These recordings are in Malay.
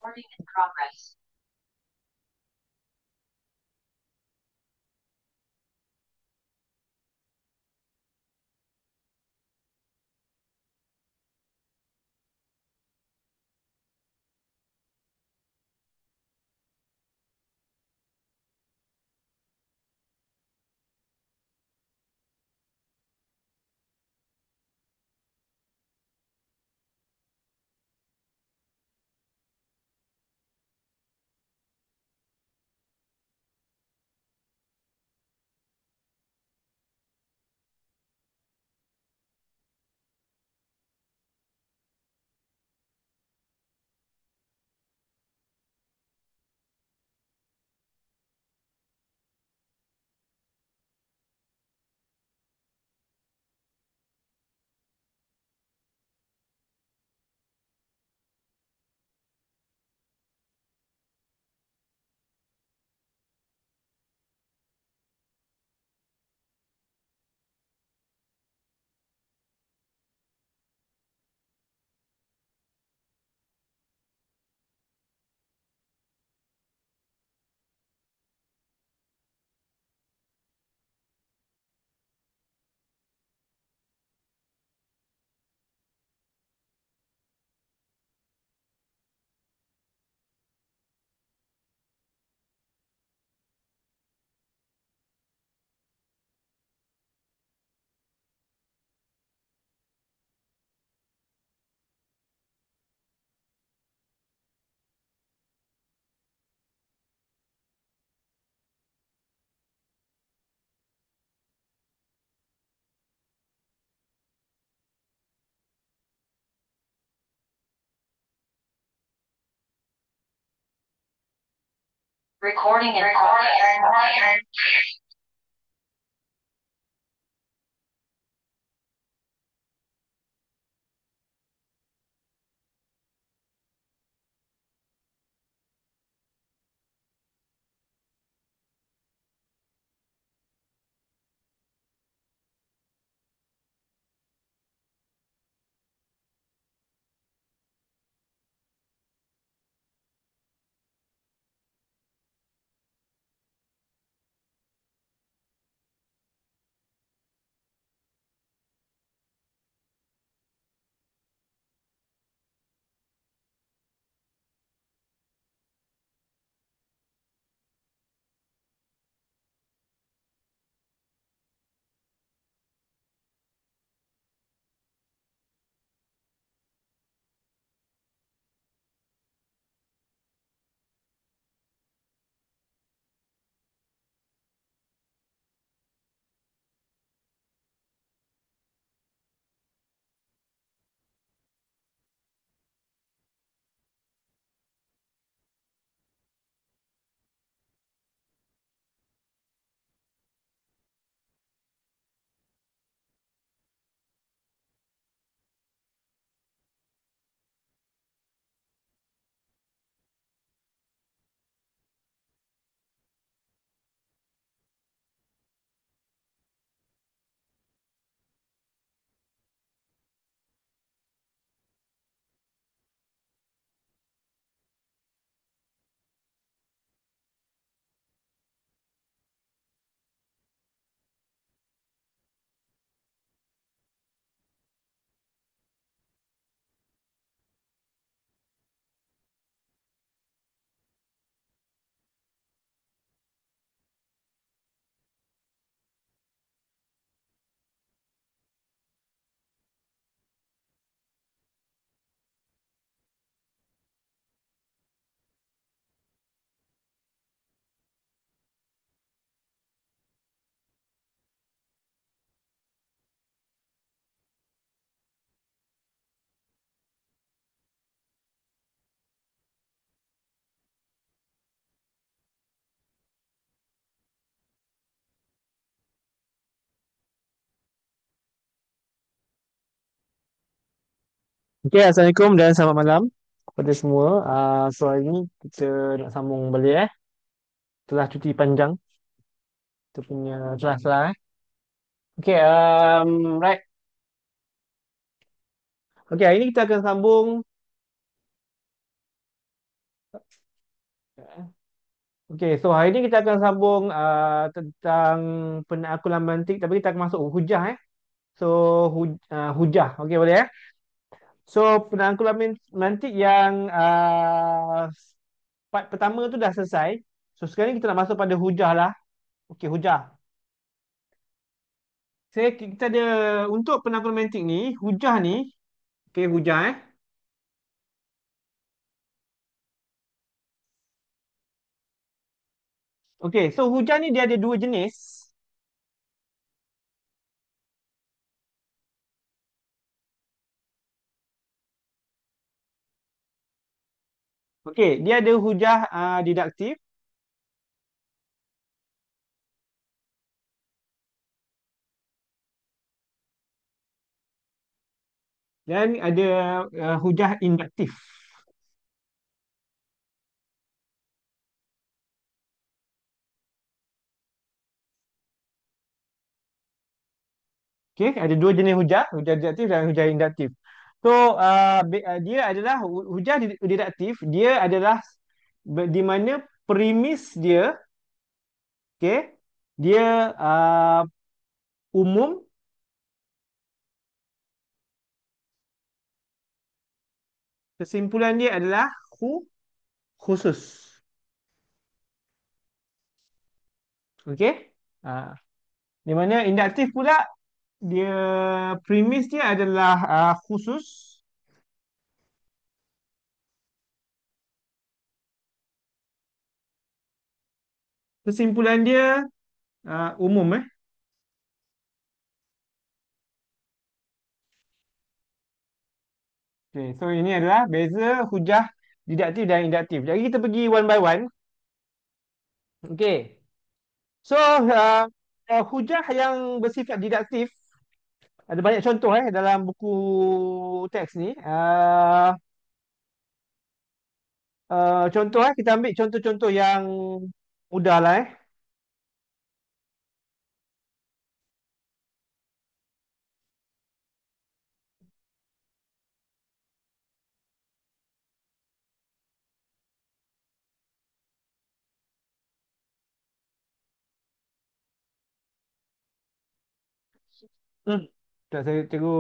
Recording in progress. Recording in progress. Okay, Assalamualaikum dan selamat malam kepada semua. So hari ni kita nak sambung balik setelah cuti panjang kita punya kelas. Okay, right. Okay, hari ni kita akan sambung Okey, so hari ni kita akan sambung tentang penaklukan mantik, tapi kita akan masuk hujah eh. So hujah, okey boleh eh? So penaklukan mantik yang part pertama tu dah selesai. So sekarang ni kita nak masuk pada hujah lah. Okey, hujah. Kita ada untuk penaklukan mantik ni, hujah ni, okey hujah eh. Okey, so hujah ni dia ada dua jenis. Okey, dia ada hujah didaktif dan ada hujah induktif. Okey, ada dua jenis hujah, hujah didaktif dan hujah induktif. So, dia adalah hujah didaktif, dia adalah di mana premis dia, okey, dia umum, kesimpulan dia adalah khusus. Okey? Ah, di mana induktif pula dia premis dia adalah khusus, kesimpulan dia umum eh. Okay, so ini adalah beza hujah didaktif dan induktif. Jadi kita pergi one by one. Okay. So hujah yang bersifat didaktif ada banyak contoh dalam buku teks ni. Contoh kita ambil contoh-contoh yang mudah lah eh. Hmm. Tak, saya cikgu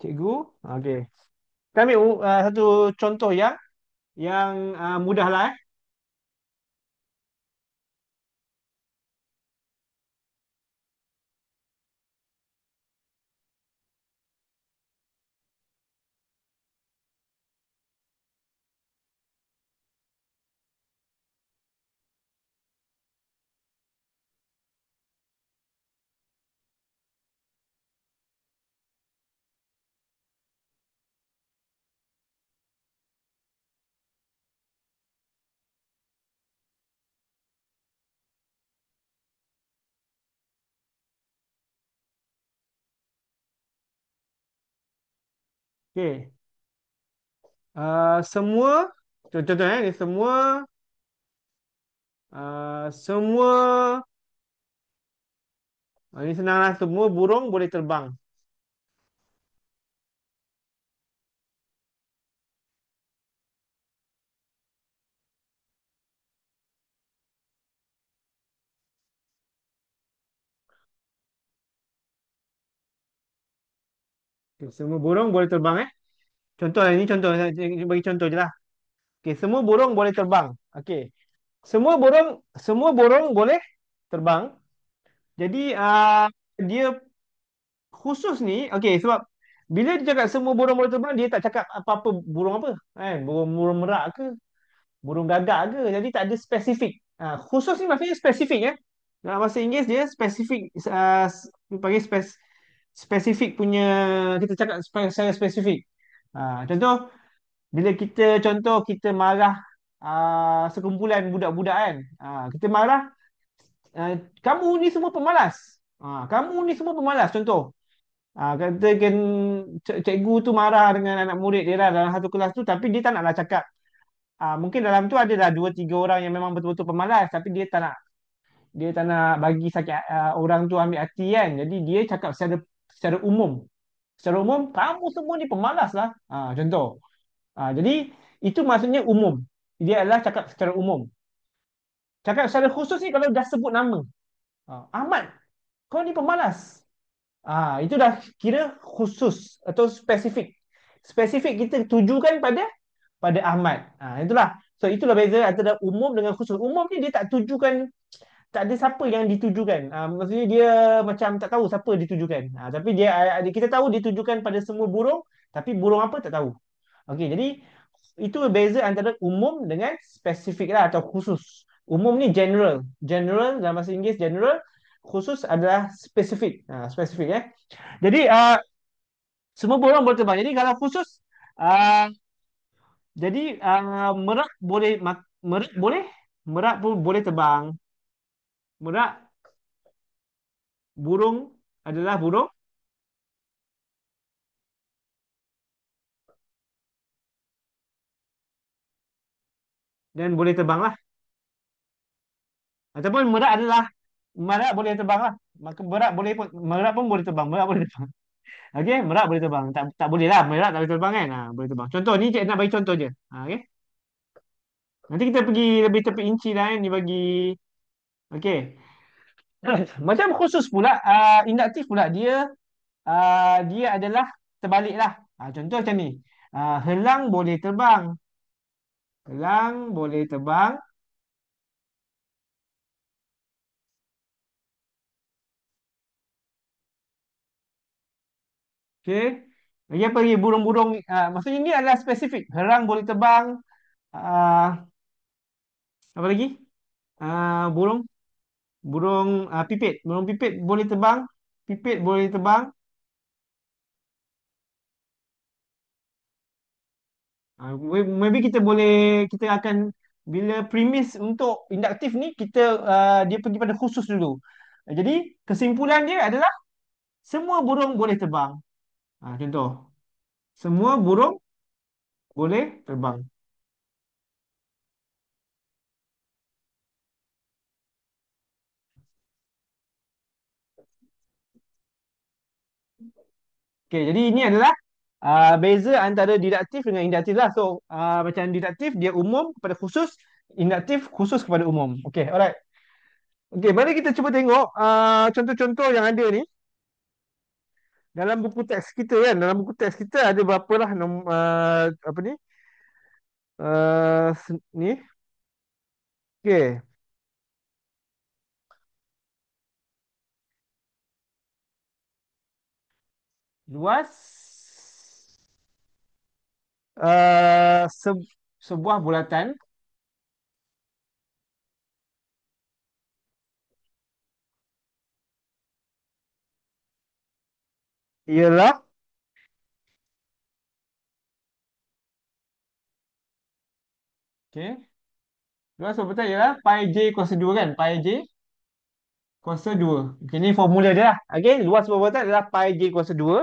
cikgu. Okay. Kita ambil satu contoh yang mudah lah eh. Okay. Semua contoh-contoh ni semua semua ini senanglah, semua burung boleh terbang. Okay, semua burung boleh terbang eh. Contoh lah, ini contoh, saya bagi contoh je lah. Okay, semua burung boleh terbang. Okay. Semua burung boleh terbang. Jadi dia khusus ni, okay, sebab bila dia cakap semua burung boleh terbang, dia tak cakap apa-apa burung apa. Kan? Burung merak ke, burung gagak ke. Jadi tak ada spesifik. Khusus ni maksudnya spesifik ya. Dalam bahasa Inggeris dia spesifik, panggil spesifik punya, kita cakap secara spesifik. Contoh, bila kita marah sekumpulan budak-budak kan. Kita marah, kamu ni semua pemalas. Kamu ni semua pemalas contoh. Katakan cikgu tu marah dengan anak murid dia lah dalam satu kelas tu, tapi dia tak naklah cakap. Mungkin dalam tu ada dah dua tiga orang yang memang betul-betul pemalas, tapi dia tak nak bagi sakit orang tu ambil hati kan. Jadi dia cakap secara umum. Secara umum, kamu semua ni pemalas lah. Contoh. Jadi itu maksudnya umum. Dia adalah cakap secara umum. Cakap secara khusus ni kalau dah sebut nama. Ahmad, kau ni pemalas. Itu dah kira khusus atau spesifik. Spesifik kita tujukan pada Ahmad. Itulah. So itulah beza antara umum dengan khusus. Umum ni dia tak tujukan, tak ada siapa yang ditujukan. Maksudnya dia macam tak tahu siapa ditujukan. Tapi kita tahu ditujukan pada semua burung, tapi burung apa tak tahu. Okey, jadi itu beza antara umum dengan spesifik lah atau khusus. Umum ni general. General dalam bahasa Inggeris general, khusus adalah spesifik. Spesifik eh. Jadi semua burung boleh terbang. Jadi kalau khusus uh, jadi merak boleh merak boleh, merak pun boleh terbang. Merak burung adalah burung dan boleh terbang lah. Ataupun merak boleh terbang lah. Maka merak pun boleh terbang. Merak boleh terbang. Okey, merak boleh terbang. Tak tak boleh lah, merak tak boleh terbang kan? Boleh terbang. Contoh ni cik nak bagi contoh je. Okey. Nanti kita pergi lebih terperinci lah ni bagi. Okey. Macam khusus pula, induktif pula dia adalah terbalik lah. Contoh macam ni. Helang boleh terbang. Helang boleh terbang. Okey. Lagi apa lagi? Burung-burung. Maksudnya ini adalah spesifik. Helang boleh terbang. Ah, Apa lagi? Burung. Burung pipit. Burung pipit boleh terbang. Pipit boleh terbang. Maybe kita akan, bila premis untuk induktif ni, dia pergi pada khusus dulu. Jadi, kesimpulan dia adalah semua burung boleh terbang. Contoh. Semua burung boleh terbang. Okey, jadi ini adalah beza antara didaktif dengan induktif lah. So, macam didaktif dia umum kepada khusus, induktif khusus kepada umum. Okey, alright. Okey, mari kita cuba tengok contoh-contoh yang ada ni dalam buku teks kita kan. Dalam buku teks kita ada berapa lah apa ni? Ni. Okey, luas uh, se sebuah bulatan ialah, okey, luas sebuah bulatan ialah pi j kuasa 2 kan? Pi j kuasa 2. Okey, ni formula dia lah. Okey, luas sebuah bulatan adalah pi j kuasa 2.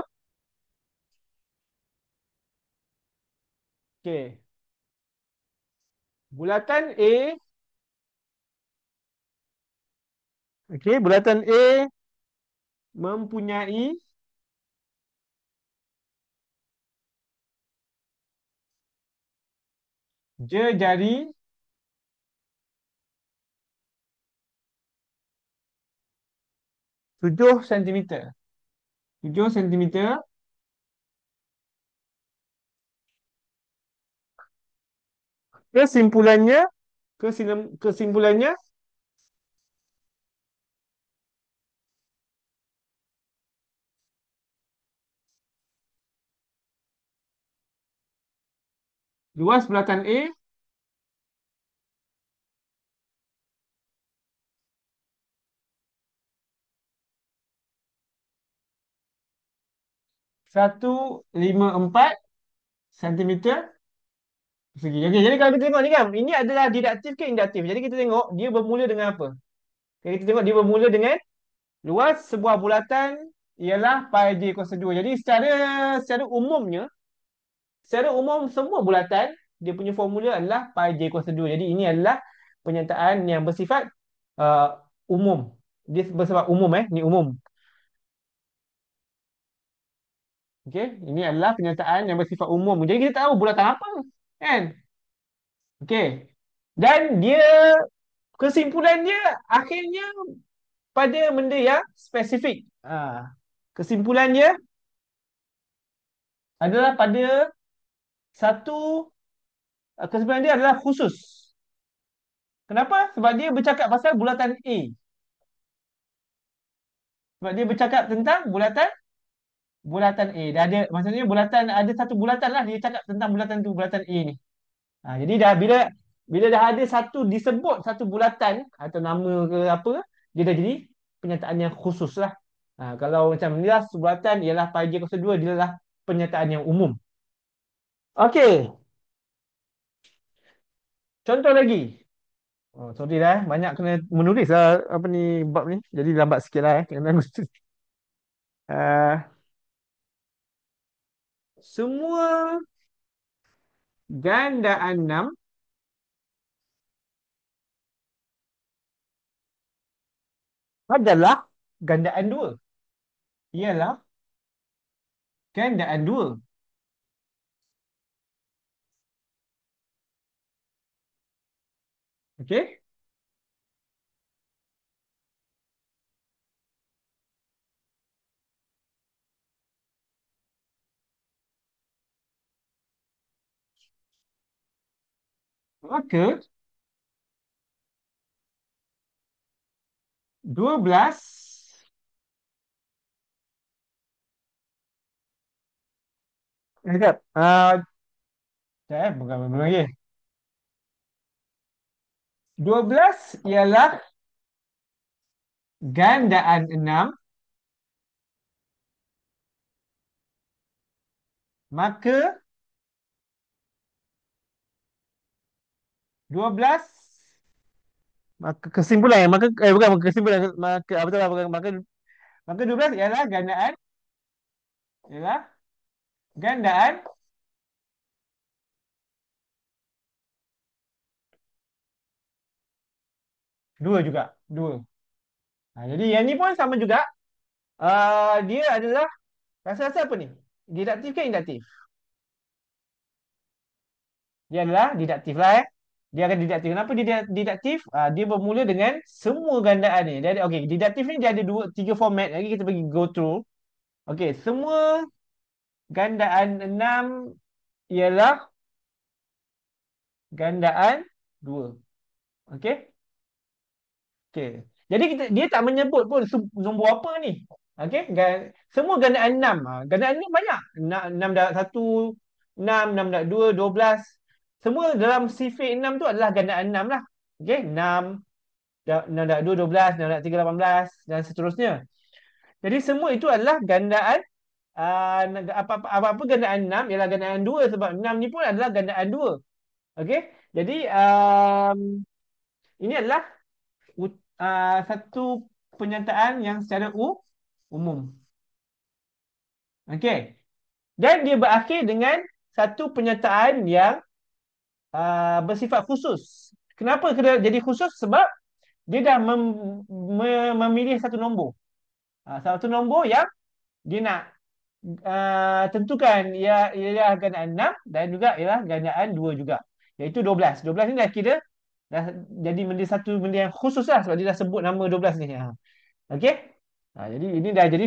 Okey. Bulatan A, okey, bulatan A mempunyai jari 7 sentimeter. 7 sentimeter. Kesimpulannya, kesimpulannya luas bulatan A 154 sentimeter persegi. Okey, jadi kalau kita tengok ni kan, ini adalah didaktif ke induktif. Jadi kita tengok dia bermula dengan apa? Okay, kita tengok dia bermula dengan luas sebuah bulatan ialah pi j kuasa 2. Jadi secara umumnya, secara umum semua bulatan dia punya formula adalah pi j kuasa 2. Jadi ini adalah pernyataan yang bersifat umum. Dia bersifat umum ni umum. Okey, ini adalah pernyataan yang bersifat umum. Jadi kita tahu bulatan apa, kan? Okey. Dan dia Kesimpulan dia akhirnya pada benda yang spesifik. Kesimpulan dia adalah pada satu kesimpulan dia adalah khusus. Kenapa? Sebab dia bercakap pasal bulatan A. Sebab dia bercakap tentang bulatan bulatan A. Dah ada, maksudnya bulatan, ada satu bulatan lah dia cakap tentang bulatan tu, bulatan A ni. Jadi dah bila bila dah ada satu disebut satu bulatan atau nama ke apa, dia dah jadi pernyataan yang khusus lah. Kalau macam ni lah bulatan ialah pada J02 dia lah pernyataan yang umum. Okey, contoh lagi. Oh, sorry lah, banyak kena menulis lah apa ni bab ni. Jadi lambat sikit lah kena uh, semua gandaan 6 adalah gandaan 2. Ialah gandaan 2. Okey? Maka 12 sekejap. Bukan belum lagi. 12 ialah gandaan 6, maka 12 maka kesimpulan maka bukan maka kesimpulan maka apa betul lah bukan maka 12 ialah gandaan 2 juga. 2. Jadi yang ni pun sama juga. Dia adalah rasa-rasa apa ni? Didaktif ke induktif? Dia adalah didaktif lah Dia akan didaktif. Kenapa dia didaktif? Dia bermula dengan semua gandaan ni. Dia ada, okay, didaktif ni dia ada dua, tiga format. Lagi kita pergi go through. Okay, semua gandaan 6 ialah gandaan 2. Okay? Okay. Jadi dia tak menyebut pun nombor apa ni. Okay? Semua gandaan 6. Gandaan 6 banyak. 6 darab 1, 6, 6 darab 2, 12. Semua dalam sifik 6 tu adalah gandaan 6 lah. Okay? 6, 6 darab 2, 12, 6 darab 3, 18 dan seterusnya. Jadi semua itu adalah gandaan apa-apa gandaan 6 ialah gandaan 2 sebab 6 ni pun adalah gandaan 2. Okey. Jadi ini adalah satu pernyataan yang secara umum. Okey. Dan dia berakhir dengan satu pernyataan yang bersifat khusus. Kenapa kena jadi khusus? Sebab dia dah memilih satu nombor. Satu nombor yang dia nak tentukan ialah gandaan 6 dan juga ialah gandaan 2 juga. Iaitu 12. 12 ni dah kira dah jadi benda satu benda yang khusus lah sebab dia dah sebut nama 12 ni. Okey? Jadi ini dah jadi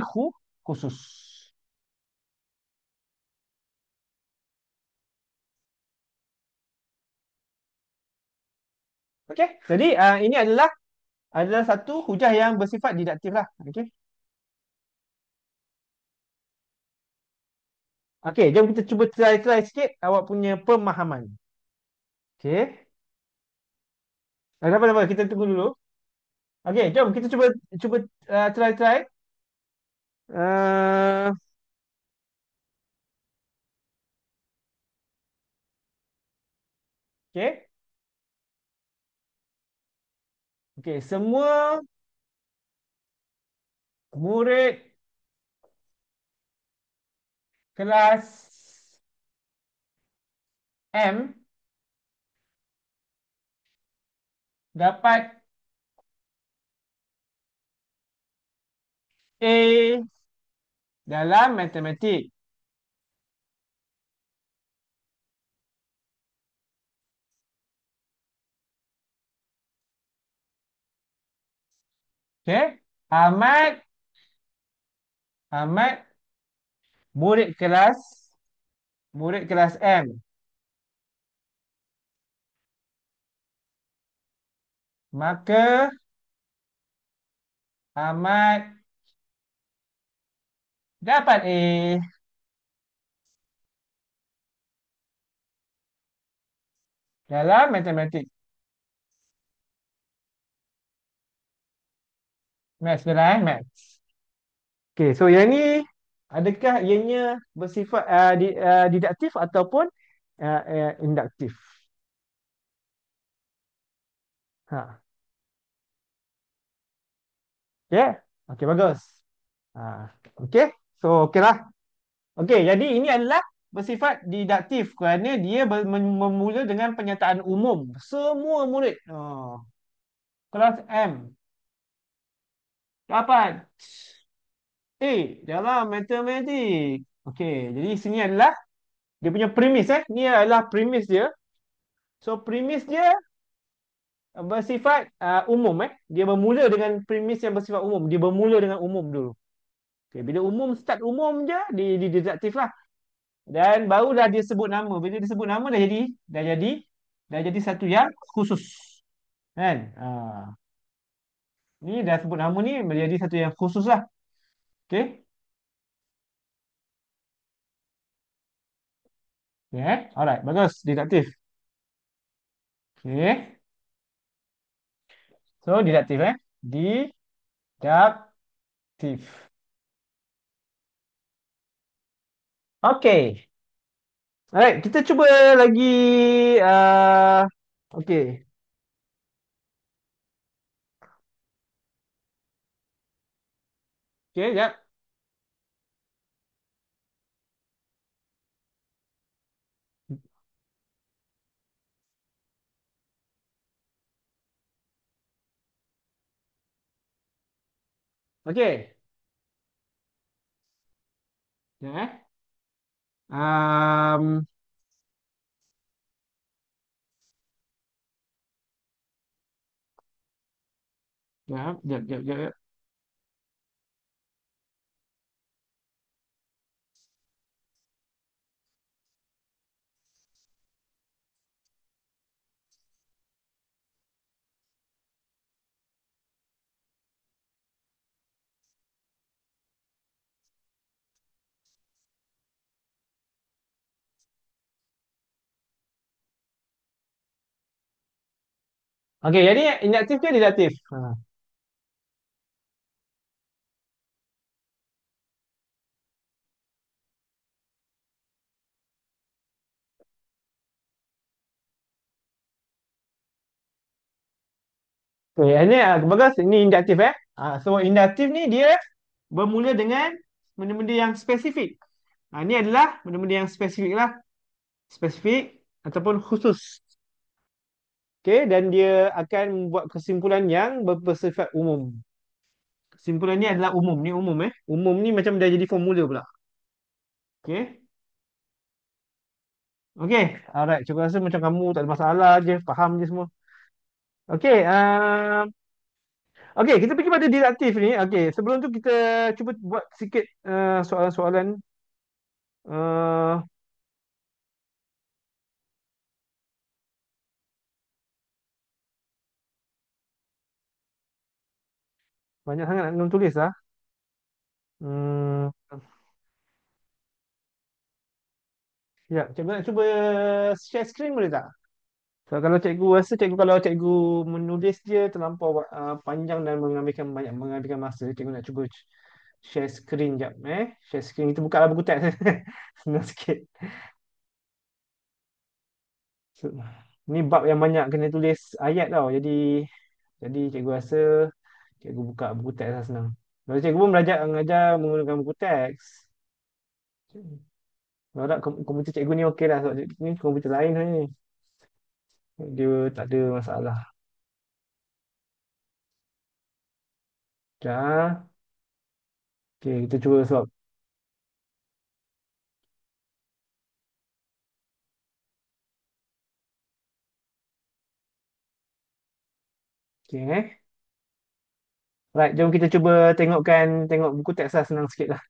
khusus. Okey? Jadi ini adalah satu hujah yang bersifat didaktif lah. Okey? Okey, jom kita cuba try sikit awak punya pemahaman. Okey? Apa-apa kita tunggu dulu. Okey, jom kita cuba cuba try. Uh, okey. Okey, semua murid kelas M dapat A dalam matematik. Okey. Ahmad, Ahmad murid kelas M. Maka Ahmad dapat A dalam matematik. Maths betul Maths. Okey, so yang ni adakah ianya bersifat didaktif ataupun induktif? Ha. Okey. Okey, bagus. Ha. Okey. So, okeylah. Okey, jadi ini adalah bersifat didaktif kerana dia memula dengan penyataan umum. Semua murid. Oh. Kelas M dapat A dalam matematik. Okey, jadi sini adalah dia punya premis Ni adalah premis dia. So premis dia bersifat umum Dia bermula dengan premis yang bersifat umum. Dia bermula dengan umum dulu. Okey, bila umum start umum je di deduktif lah. Dan barulah dia sebut nama. Bila dia sebut nama dah jadi satu yang khusus. Kan? Ni dah sebut nama ni menjadi satu yang khusus lah. Okey. Okay. Alright, bagus. Deduktif. Okey. So, deduktif Deduktif. Okey. Alright, kita cuba lagi okey. Okey, jap. Okey. Jap Um, jap. Okey, jadi induktif ke deduktif? Okey, ini bagus. Ini induktif So induktif ni dia bermula dengan benda-benda yang spesifik. Ini adalah benda-benda yang spesifik lah. Spesifik ataupun khusus. Okey, dan dia akan membuat kesimpulan yang bersifat umum. Kesimpulan ni adalah umum. Ni umum Umum ni macam dah jadi formula pula. Okey. Okey. Alright. Cikgu rasa macam kamu tak ada masalah je. Faham je semua. Okey. Okey. Kita pergi pada deduktif ni. Okey. Sebelum tu kita cuba buat sikit soalan-soalan. Uh, banyak sangat nak tulis lah. Hmm, ya. Cikgu nak cuba share screen boleh tak? So, kalau cikgu rasa kalau cikgu menulis dia terlampau panjang dan mengambilkan masa, cikgu nak cuba share screen jap Share screen kita buka lah buku teks. Senang sikit. So, ni bab yang banyak kena tulis ayat tau. Jadi cikgu rasa cikgu buka buku teks lah senang. Kalau cikgu pun mengajar menggunakan buku teks. Kalau tak komputer cikgu ni okey lah sebab ni komputer lain ni. Dia tak ada masalah. Dah. Okey, kita cuba sebab. Okey Right, jom kita cuba tengok buku teks lah, senang sikit lah.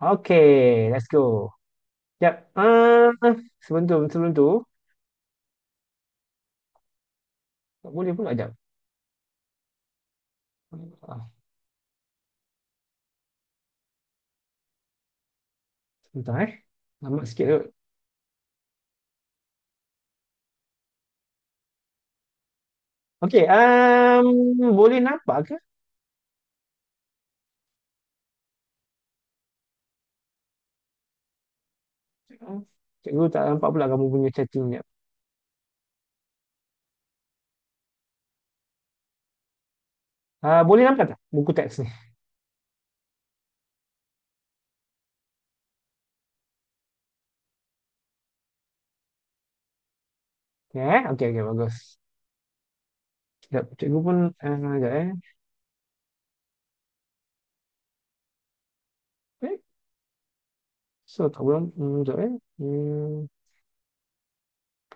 Okay, let's go. Yap. Sebelum tu, tak boleh pula jap. Ah, sebentar Lambat sikit tu. Okay, boleh nampak ke? Hmm, Cikgu tak nampak pula kamu punya chatting ni. Boleh nampak tak buku teks ni? Okay, okay, bagus. Sekejap, cikgu pun, sekejap Eh, so tak boleh, sekejap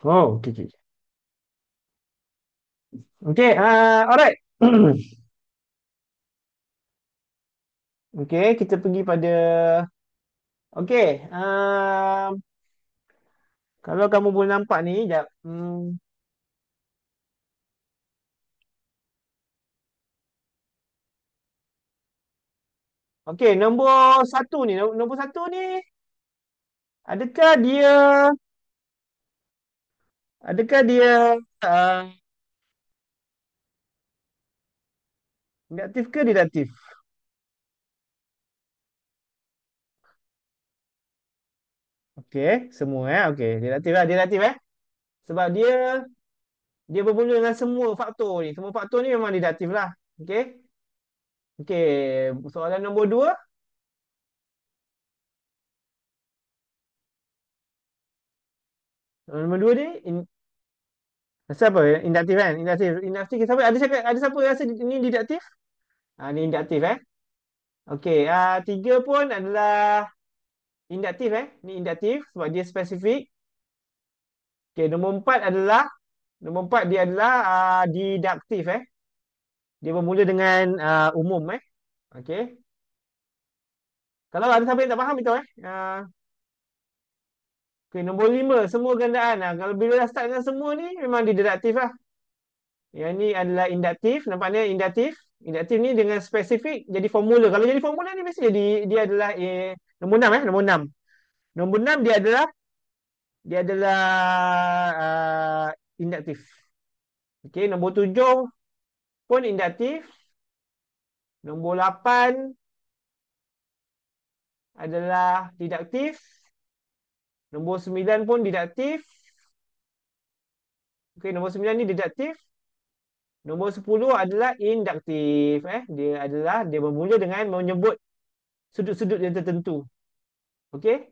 Oh, okay, okay. Okay, alright. Okay, kita pergi pada, okay, kalau kamu boleh nampak ni, sekejap. Okay, nombor satu ni, nombor satu ni, adakah dia, adakah dia, uh, induktif ke deduktif? Okay, semua okay, deduktif lah, deduktif Sebab dia bermula dengan semua faktor ni. Semua faktor ni memang deduktif lah. Okay. Okay. Soalan nombor dua. Soalan nombor dua ni. Siapa? Induktif kan? Induktif. Induktif. Siapa? Ada siapa rasa ini deduktif? Ni induktif Okay. Tiga pun adalah induktif Ni induktif sebab dia spesifik. Okay. Nombor empat dia adalah diduktif Dia bermula dengan umum Okay. Kalau ada siapa yang tak faham, itu okay, nombor lima, semua gandaan. Kalau bila dah start dengan semua ni, memang dia deduktif lah. Yang ni adalah induktif. Nampaknya induktif. Induktif ni dengan spesifik jadi formula. Kalau jadi formula ni mesti jadi dia adalah nombor enam nombor enam. Nombor enam dia adalah induktif. Okey, nombor tujuh pun induktif. Nombor lapan adalah deduktif. Nombor sembilan pun deduktif. Okey, nombor sembilan ni deduktif. Nombor 10 adalah induktif Dia bermula dengan menyebut sudut-sudut yang tertentu. Okey?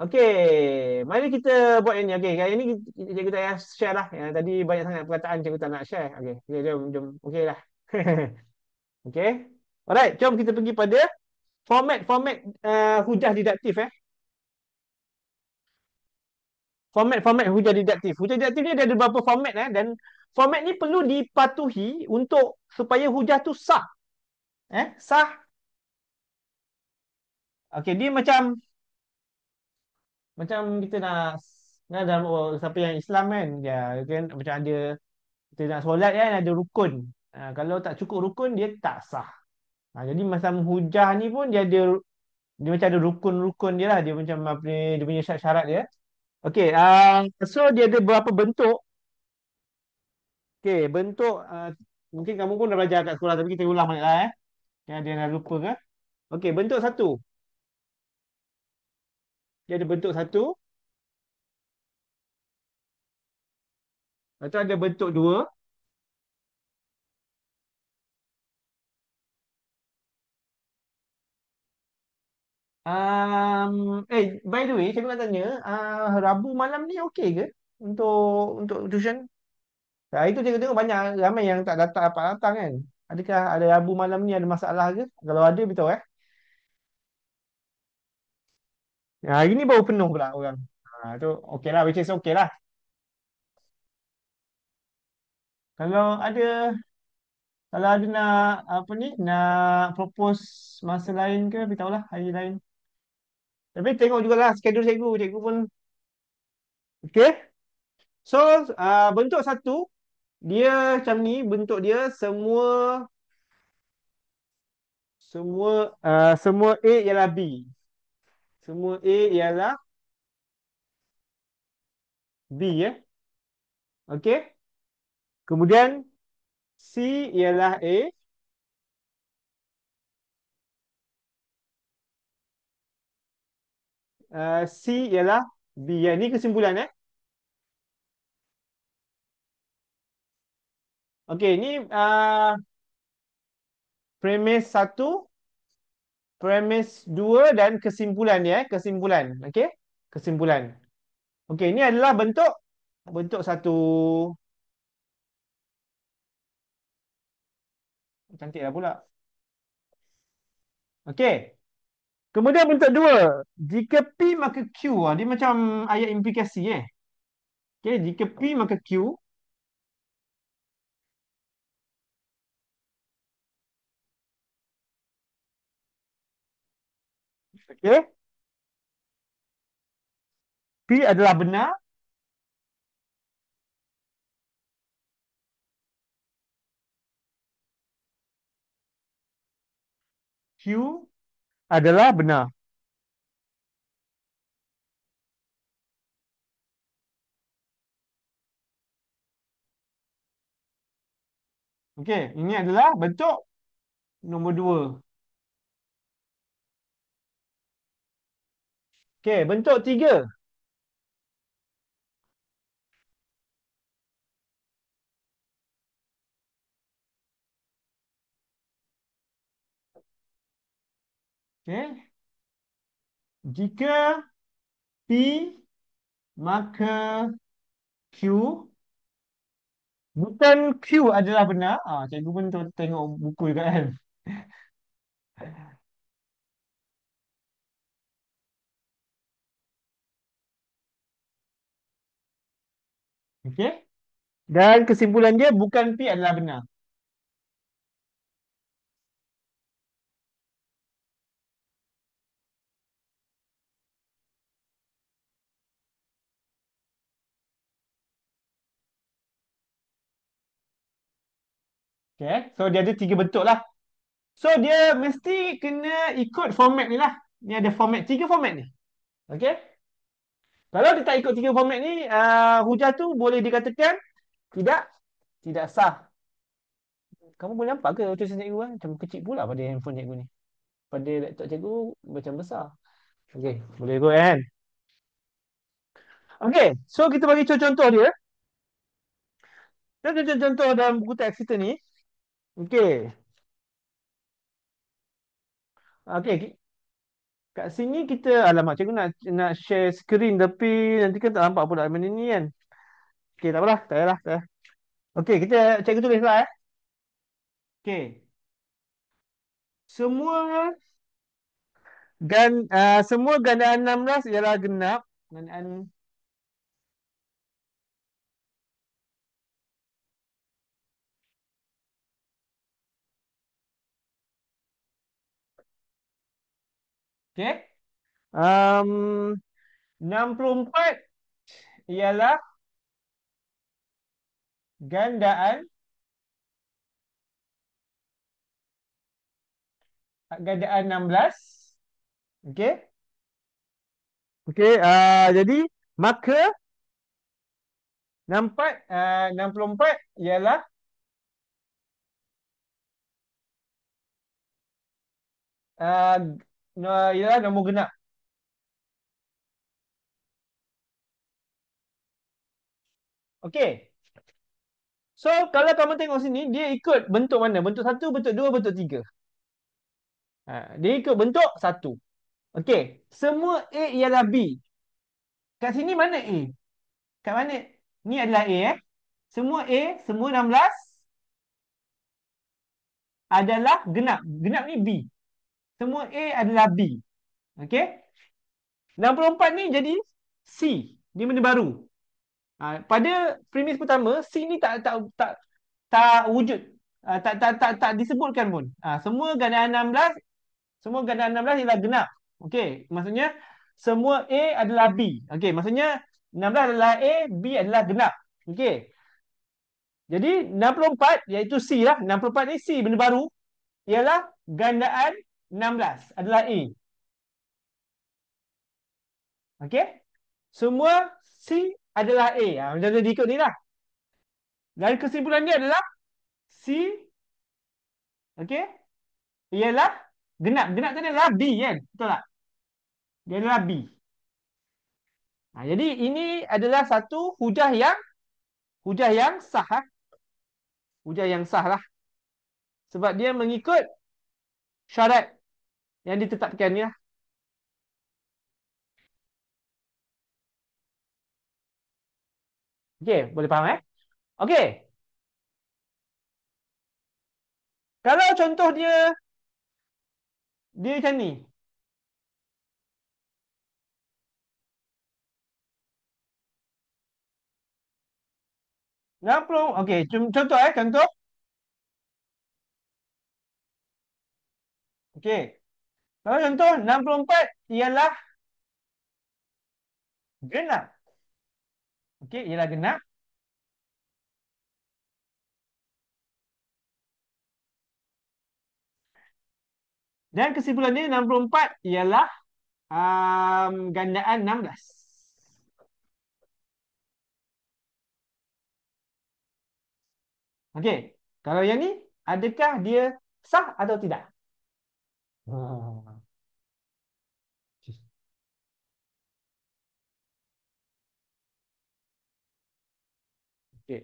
Okey, mari kita buat yang ni. Okey, kali ni cikgu tak payah share lah. Yang tadi banyak sangat perkataan cikgu tak nak share. Okey, okay, jom. Okey lah. Okey. Alright, jom kita pergi pada format hujah didaktif Format hujah didaktif. Hujah didaktif ni ada beberapa format dan format ni perlu dipatuhi untuk supaya hujah tu sah. Sah. Okey, dia macam kita dalam siapa yang Islam kan, ya kan, macam ada kita nak solat kan, ada rukun. Kalau tak cukup rukun dia tak sah. Jadi macam hujah ni pun dia macam ada rukun-rukun dia lah, dia macam apa ni, dia punya syarat-syarat dia. Okey, so dia ada beberapa bentuk. Okey, bentuk mungkin kamu pun dah belajar kat sekolah tapi kita ulang balik lah yang dia dah lupa ke. Okey, bentuk satu. Dia ada bentuk satu. Lepas tu ada bentuk dua. By the way, saya nak tanya, Rabu malam ni okey ke untuk tuition? Itu saya tengok banyak ramai yang tak datang apa datang kan. Adakah ada Rabu malam ni ada masalah ke? Kalau ada beritahu hari ni baru penuh pula orang. Tu okey lah, which is okey lah. Kalau ada kalau ada nak apa ni nak propose masa lain ke beritahulah hari lain. Tapi tengok jugalah schedule cikgu. Cikgu pun okey. So bentuk satu dia macam ni bentuk dia semua semua A ialah B. Semua A ialah B ya. Okey. Kemudian C ialah A, C ialah B ya. Ni kesimpulan eh. Okey, ni premis satu, premis dua dan kesimpulan dia eh. Kesimpulan. Okey. Kesimpulan. Okey, ini adalah bentuk bentuk satu. Cantiklah pula. Okey. Kemudian bentuk dua. Jika P maka Q. Dia macam ayat implikasi eh. Okey, jika P maka Q. Okey. P adalah benar. Q adalah benar. Okey, ini adalah bentuk nombor dua. Okey, bentuk tiga. Okey. Jika P maka Q bukan Q adalah benar. Cikgu pun tengok buku juga kan. Okey. Dan kesimpulan dia bukan P adalah benar. Okey. So dia ada tiga bentuk lah. So dia mesti kena ikut format ni lah. Ni ada format, tiga format ni. Okey. Kalau dia tak ikut tiga format ni, hujah tu boleh dikatakan tidak tidak sah. Kamu boleh nampak ke tulisan cikgu kan? Macam kecil pula pada handphone cikgu ni. Pada laptop cikgu macam besar. Okey, boleh ikut kan? Okey, so kita bagi contoh dia. Dan contoh dalam buku teks kita ni. Okey. Okey, kat sini kita alamak cikgu nak share screen tapi nanti kan tak nampak pula benda ni kan. Okey, tak apalah, tak payahlah, tak payah. Okey, kita cikgu tulislah eh. Okey. Semua semua gandaan 16 ialah genap. Gandaan okey. Um, 64 ialah gandaan gandaan 16. Okey. Okey, jadi maka 64 ialah uh, ialah nombor genap. Okey. So kalau kamu tengok sini dia ikut bentuk mana? Bentuk satu, bentuk dua, bentuk tiga. Dia ikut bentuk satu. Okey. Semua A ialah B. Kat sini mana A? Kat mana? Ni adalah A eh. Semua A, semua 16 adalah genap. Genap ni B. Semua A adalah B. Okey? 64 ni jadi C. Dia benda baru. Pada premis pertama, C ni tak tak wujud. Tak disebutkan pun. Semua gandaan 16, semua gandaan 16 ialah genap. Okey, maksudnya semua A adalah B. Okey, maksudnya 16 adalah A, B adalah genap. Okey. Jadi 64 iaitu C lah. 64 ni C, benda baru, ialah gandaan 16 adalah A. Okey? Semua C adalah A. Macam mana diikut ni lah. Dan kesimpulan dia adalah C, okey, ialah genap. Genap tadi adalah B kan? Betul tak? Dia adalah B. Jadi ini adalah satu hujah yang sah. Hujah yang sah lah. Sebab dia mengikut syarat yang ditetapkan ni lah. Okey, boleh faham Okey. Kalau contoh dia macam ni. 60, okey, contoh contoh. Okey. Kalau contoh 64 ialah genap. Okey, ialah genap. Dan kesimpulan dia 64 ialah gandaan 16. Okey. Kalau yang ni, adakah dia sah atau tidak? Ah, okey.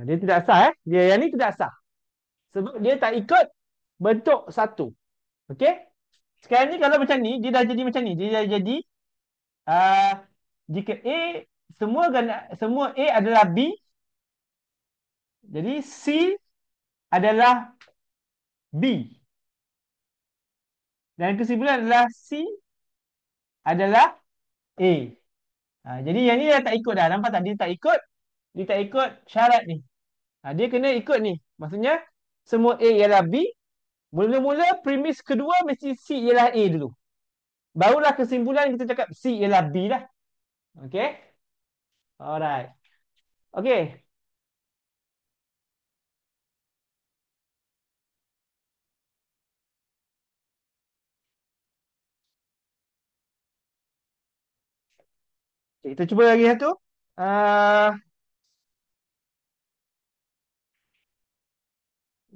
Dia tidak sah Dia yang ni tidak sah. Sebab dia tak ikut bentuk satu. Okey? Sekarang ni kalau macam ni, dia dah jadi macam ni. Dia dah jadi uh, jika A, semua A adalah B, jadi C adalah B. Dan kesimpulan adalah C adalah A. Jadi yang ni dah tak ikut dah. Nampak tak? Dia tak ikut syarat ni. Dia kena ikut ni. Maksudnya semua A ialah B. Mula-mula premis kedua mesti C ialah A dulu. Barulah kesimpulan kita cakap C ialah B lah. Okay? Alright. Okay. Kita cuba lagi satu. Uh,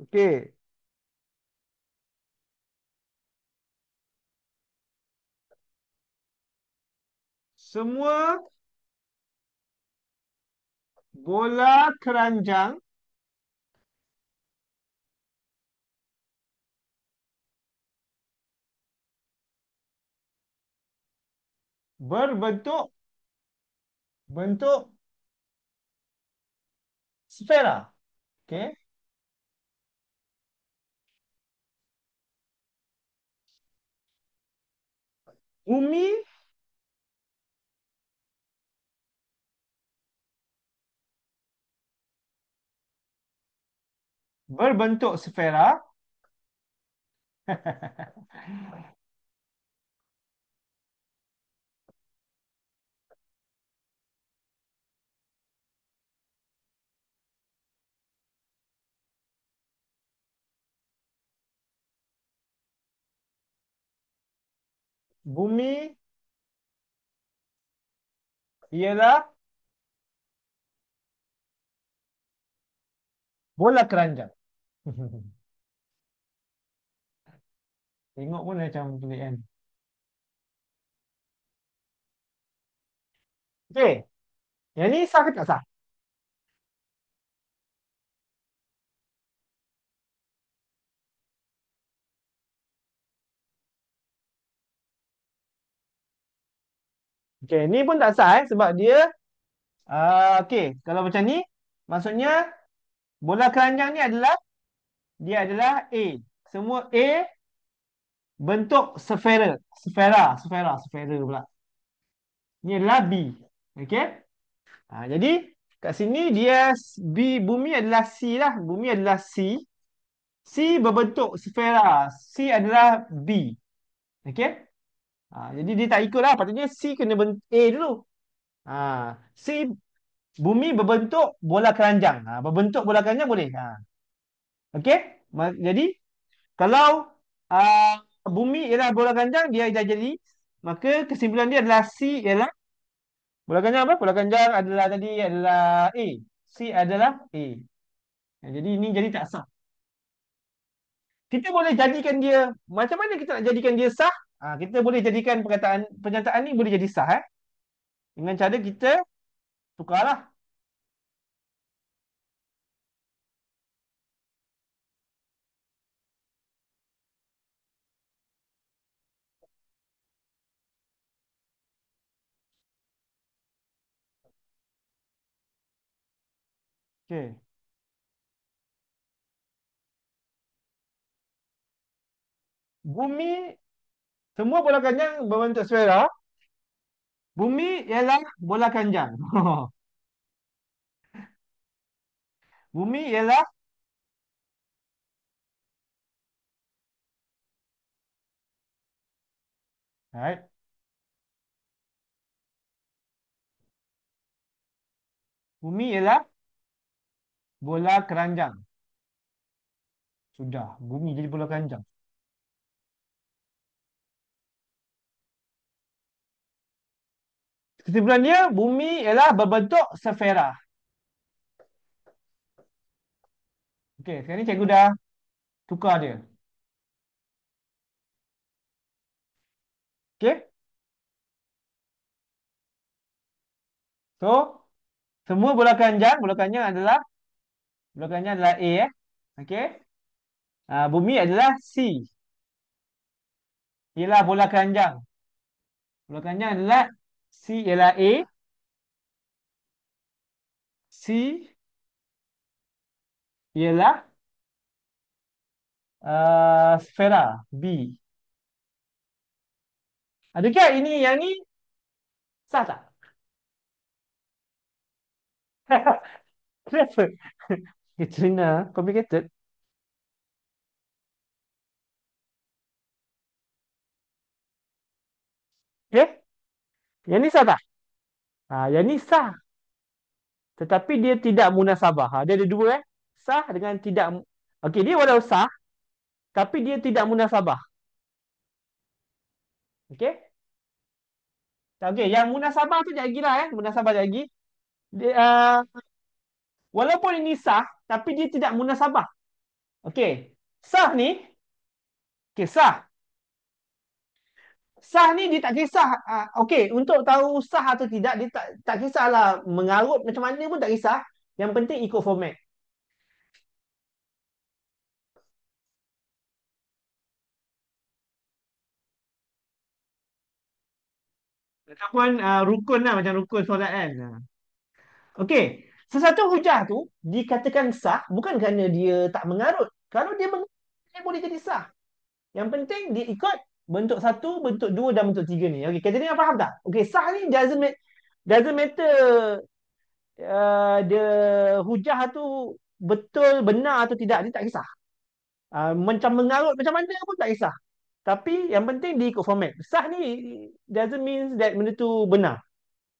okay. Semua bola keranjang berbentuk bentuk sfera. Okay. Bumi berbentuk sfera. Bumi ialah bola keranjang. Tengok pun macam pelik kan. Okey. Yang ni sah ke tak sah? Okey, ni pun tak sah sebab dia okey, kalau macam ni maksudnya bola keranjang ni adalah A. Semua A bentuk sfera, sfera pula. Ni adalah B. Okey? Jadi Kat sini dia bumi adalah C lah. Bumi adalah C. C berbentuk sfera. C adalah B. Okey? Jadi dia tak ikut lah. Patutnya C kena A dulu. C bumi berbentuk bola keranjang. Berbentuk bola keranjang boleh. Okey? Jadi kalau bumi ialah bola keranjang, dia dah jadi. Maka kesimpulan dia adalah C ialah bola keranjang apa? Bola keranjang adalah tadi adalah A. C adalah A. Jadi ini jadi tak sah. Kita boleh jadikan dia, macam mana kita nak jadikan dia sah? Kita boleh jadikan pernyataan ni boleh jadi sah dengan cara kita tukarlah. Okey. Bumi, semua bola keranjang berbentuk sfera. Bumi ialah bola keranjang. Bumi ialah right. Bumi ialah bola keranjang. Sudah, bumi jadi bola keranjang. Kesimpulan dia, bumi ialah berbentuk sfera. Okey, sekarang ni cikgu dah tukar dia. Okey? So, semua bola keranjang adalah A Okey? Bumi adalah C. Ialah bola keranjang. Bola keranjang adalah C ialah A. C ialah sfera B. Adakah ini yang ni sah tak? Kenapa? Katrina, complicated. Okay? Yang ni sah tak? Yang ni sah. Tetapi dia tidak munasabah. Dia ada dua Sah dengan tidak. Okey, dia walau sah, tapi dia tidak munasabah. Okey? Okey, yang munasabah tu sekejap lagi lah Munasabah sekejap lagi. Dia, walaupun ini sah, tapi dia tidak munasabah. Okey. Sah ni, okey, sah. Sah ni dia tak kisah. Okey, untuk tahu sah atau tidak, dia tak kisahlah mengarut macam mana pun tak kisah. Yang penting ikut format. Ataupun rukun lah, macam rukun solat kan. Okey, sesuatu hujah tu dikatakan sah bukan kerana dia tak mengarut. Kalau dia mengarut, dia boleh jadi sah. Yang penting dia ikut bentuk satu, bentuk dua dan bentuk tiga ni. Okey, kita ni faham tak? Okey, sah ni doesn't matter dia hujah tu betul benar atau tidak, dia tak kisah. Macam mengarut macam mana pun tak kisah. Tapi yang penting dia ikut format. Sah ni doesn't mean that benda tu benar.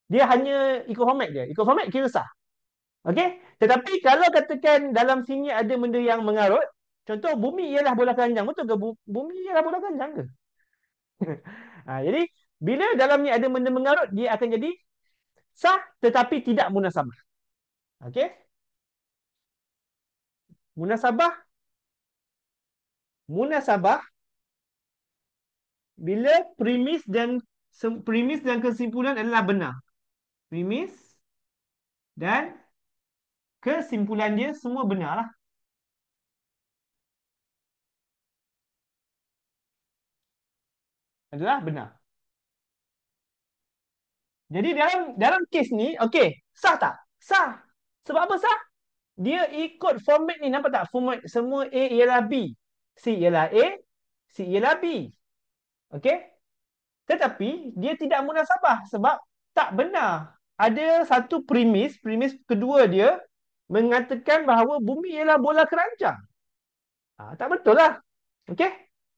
Dia hanya ikut format dia. Ikut format kira sah. Okey? Tetapi kalau katakan dalam sini ada benda yang mengarut, contoh bumi ialah bola keranjang. Betul ke bumi ialah bola keranjang ke? Jadi bila dalam ni ada benda mengarut, dia akan jadi sah tetapi tidak munasabah. Okey? Munasabah munasabah bila premis dan kesimpulan adalah benar. Premis dan kesimpulan dia semua benar lah. Adalah benar. Jadi dalam kes ni, okey, sah tak? Sah. Sebab apa sah? Dia ikut format ni, nampak tak? Format semua A ialah B, C ialah A, C ialah B. Okey? Tetapi dia tidak munasabah sebab tak benar. ada satu premis, premis kedua dia mengatakan bahawa bumi ialah bola keranjang. Tak betul lah. Okey?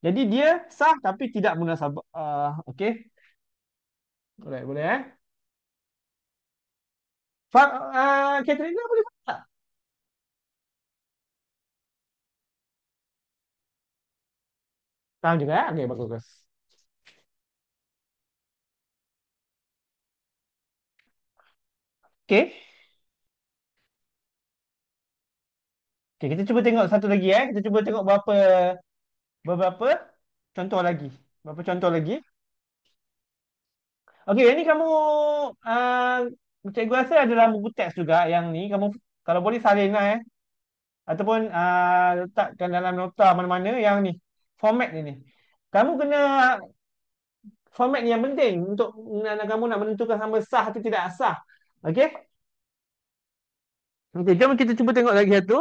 Jadi dia sah tapi tidak munasabah. Okey. Boleh, boleh Katrina boleh tak? Tahu juga Okey, bagus, bagus. Okey. Okey, kita cuba tengok satu lagi Kita cuba tengok beberapa contoh lagi. Beberapa contoh lagi. Okey, ini kamu uh, cikgu rasa ada dalam buku teks juga yang ni kamu kalau boleh salin lah ataupun letakkan dalam nota mana-mana yang ni format ni ni. Kamu kena format ni yang penting untuk kamu nak menentukan sama sah atau tidak sah. Okey? Okey, jom kita cuba tengok lagi satu.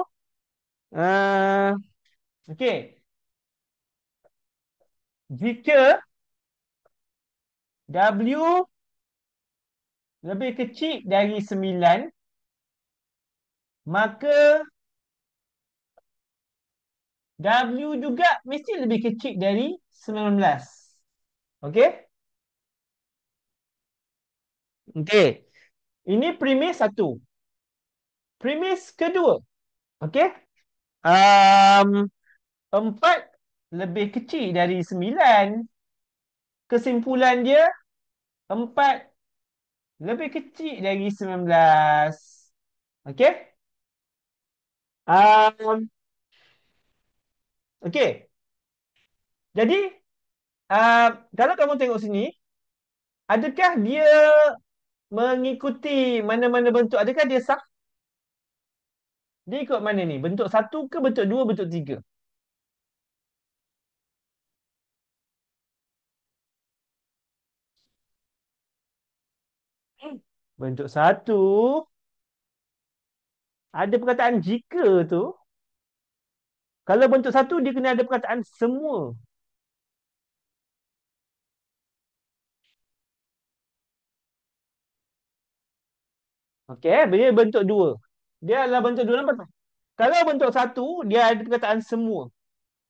Uh, Okey. Jika W lebih kecil dari 9, maka W juga mesti lebih kecil dari 19. Okey? Okey. Ini premis satu. Premis kedua. Okey? Um, 4 lebih kecil dari 9. Kesimpulan dia 4 lebih kecil dari 19. Okey? Um, okey. Jadi, kalau kamu tengok sini, adakah dia mengikuti mana-mana bentuk? Adakah dia sah? Dia ikut mana ni? Bentuk satu ke bentuk dua, bentuk tiga? Bentuk satu, ada perkataan jika tu. Kalau bentuk satu, dia kena ada perkataan semua. Okey, dia bentuk dua. Dia adalah bentuk dua. Nampak tak? Kalau bentuk satu, dia ada perkataan semua.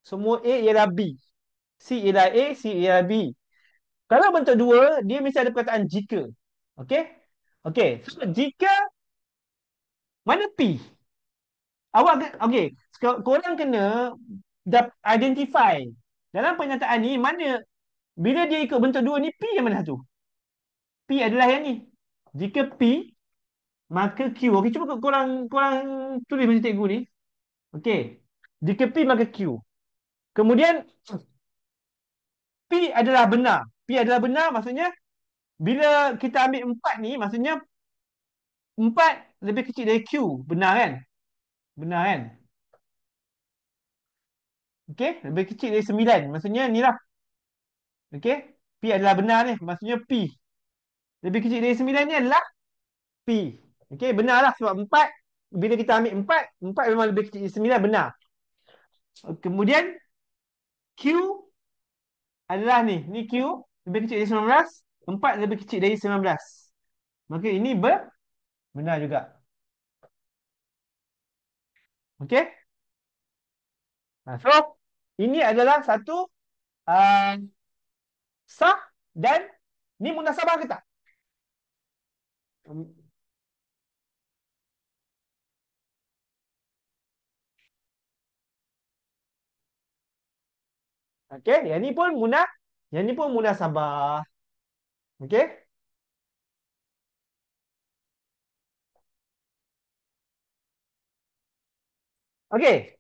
Semua A ialah B. C ialah A, C ialah B. Kalau bentuk dua, dia mesti ada perkataan jika. Okey? Okey. So, jika mana P? Okey. Korang kena identify. Dalam pernyataan ni, mana bila dia ikut bentuk dua ni, P yang mana satu? P adalah yang ni. Jika P, maka Q. Okey, cuba korang korang tulis macam cikgu ni. Okey. Jika P, maka Q. Kemudian, P adalah benar. P adalah benar maksudnya, bila kita ambil 4 ni, maksudnya 4 lebih kecil dari Q. Benar kan? Benar kan? Okey, lebih kecil dari 9. Maksudnya ni lah. Okey, P adalah benar ni. Maksudnya P. Lebih kecil dari 9 ni adalah P. Okey, benar lah sebab 4. Bila kita ambil 4, 4 memang lebih kecil dari 9, benar. Kemudian Q adalah ni. Ni Q lebih kecil dari 19. 4 lebih kecil dari 19. Maka ini benar juga. Okey. So, ini adalah satu uh, sah dan ni munasabah ke tak? Okey, yang ni pun munasabah. Okey? Okey.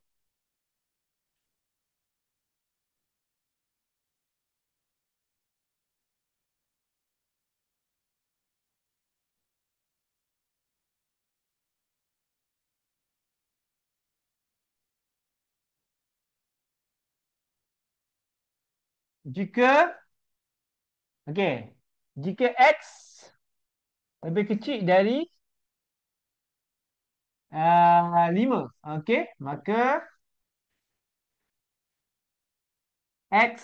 Jika okey, jika X lebih kecil dari 5, okey, maka X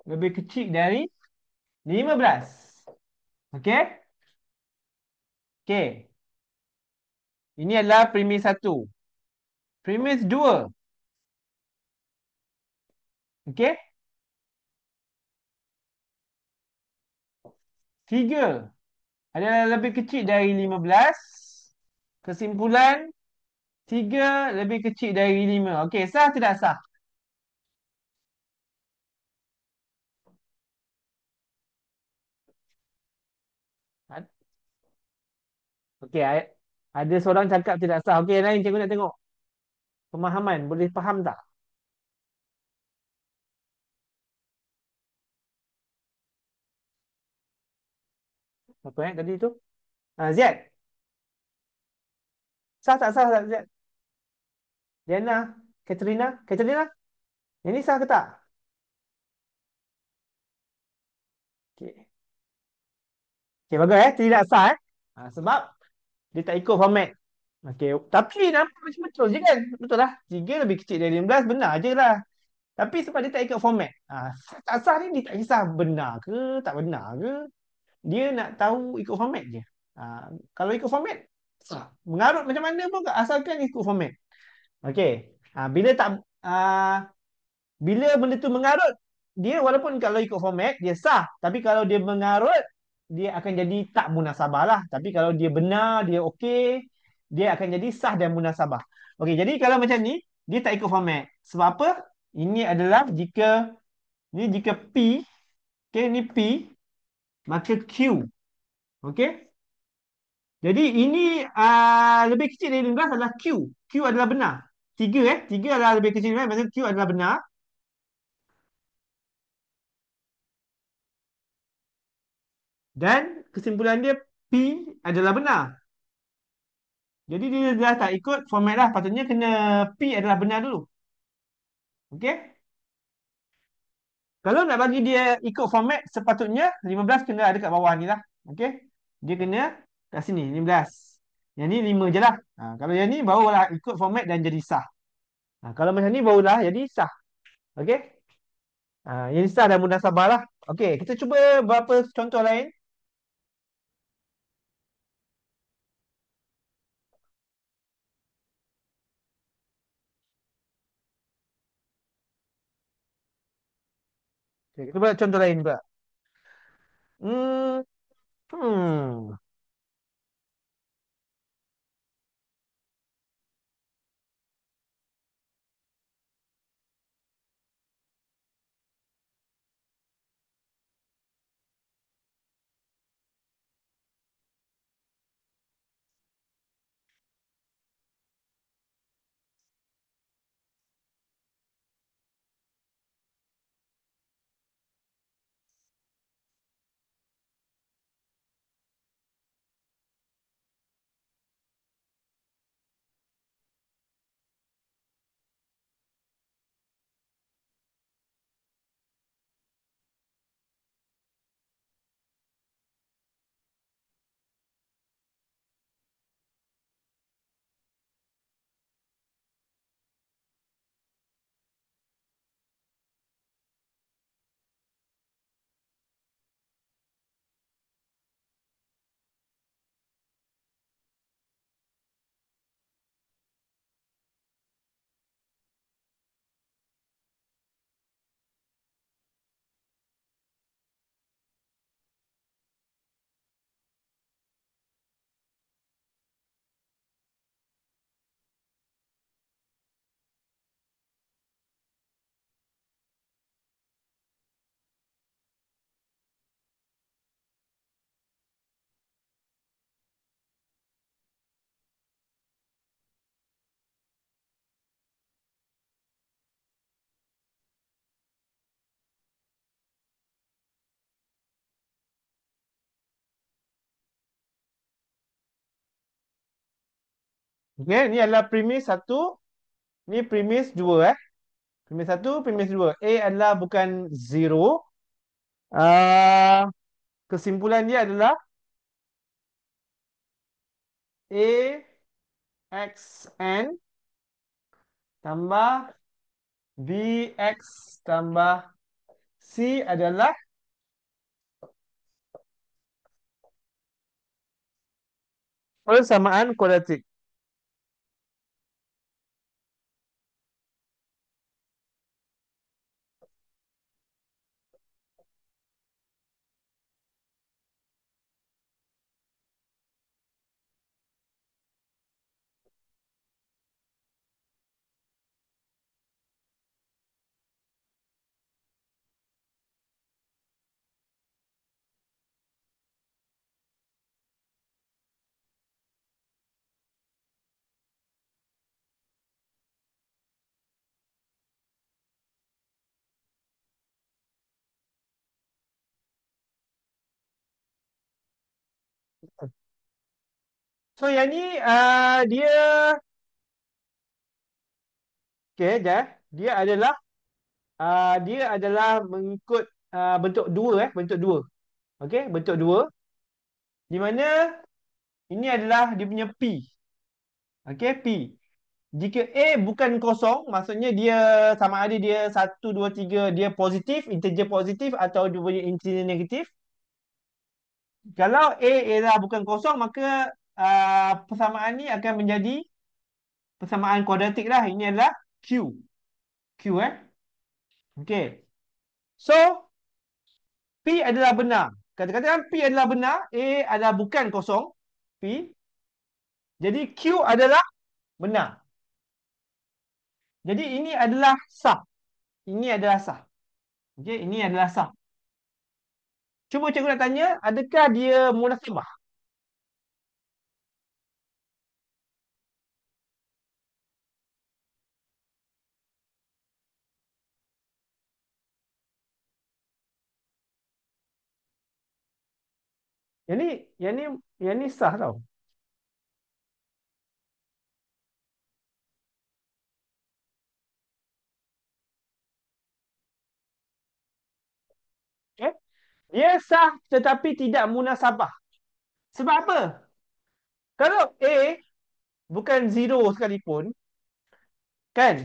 lebih kecil dari 15. Okey? Okey. Ini adalah premis satu. Premis dua. Okey. Tiga adalah lebih kecil dari 15. Kesimpulan, tiga lebih kecil dari lima. Okey, sah tidak sah? Ha- Okey, ada seorang cakap tidak sah. Okey, lain cikgu nak tengok. Pemahaman, boleh faham tak? Apa tadi tu? Ziad, sah tak sah tak Ziad? Diana, Katerina, yang ni sah ke tak? Okey. Okey, bagus tidak sah sebab dia tak ikut format. Okey, tapi nampak macam betul je kan? Betul lah. Tiga lebih kecil dari 15, benar je lah. Tapi sebab dia tak ikut format. Tak sah ni dia tak kisah benar ke, tak benar ke. Dia nak tahu ikut format je. Kalau ikut format, sah. Mengarut macam mana pun asalkan ikut format. Okey. Bila tak bila benda tu mengarut, dia walaupun kalau ikut format dia sah, tapi kalau dia mengarut dia akan jadi tak munasabah lah. Tapi kalau dia benar, dia okey, dia akan jadi sah dan munasabah. Okey, jadi kalau macam ni dia tak ikut format. Sebab apa? Ini adalah jika P, okey, ni P, maka Q. Okey? Jadi ini lebih kecil dari 15 adalah Q. Q adalah benar. Tiga adalah lebih kecil dari 15, maka Q adalah benar. Dan kesimpulan dia P adalah benar. Jadi dia dah tak ikut format lah. Patutnya kena P adalah benar dulu. Okey? Kalau nak bagi dia ikut format, sepatutnya 15 kena ada kat bawah ni lah. Okey? Dia kena kat sini, 15. Yang ni 5 je lah. Kalau yang ni barulah ikut format dan jadi sah. Kalau macam ni barulah jadi sah. Okey? Yang sah dan munasabah lah. Okey, kita cuba berapa contoh lain. Okay, kita buat contoh lain pula. Hmm, hmm. Okey, ni adalah premis satu, ni premis dua. Premis satu, premis dua. A adalah bukan zero. Uh, Kesimpulan dia adalah A X N tambah B X tambah C adalah Persamaan kuadratik. So yang ni dia okay, dah. Dia adalah mengikut bentuk dua bentuk dua. Okey, bentuk dua di mana ini adalah dia punya P. Okey, P. Jika A bukan kosong, maksudnya dia sama ada dia satu 2 3 dia positif, integer positif atau dia punya integer negatif. Kalau A ialah bukan kosong, maka persamaan ni akan menjadi persamaan kuadratik lah. Ini adalah Q. Q Okey. So, P adalah benar. Kata-kata P adalah benar, A adalah bukan kosong, P. Jadi Q adalah benar. Jadi ini adalah sah. Ini adalah sah. Okey, ini adalah sah. Cuba cikgu nak tanya, adakah dia munasabah? Yang ni, yang ni, yang ni sah tau. Okay? Dia sah tetapi tidak munasabah. Sebab apa? Kalau A bukan zero sekalipun, kan?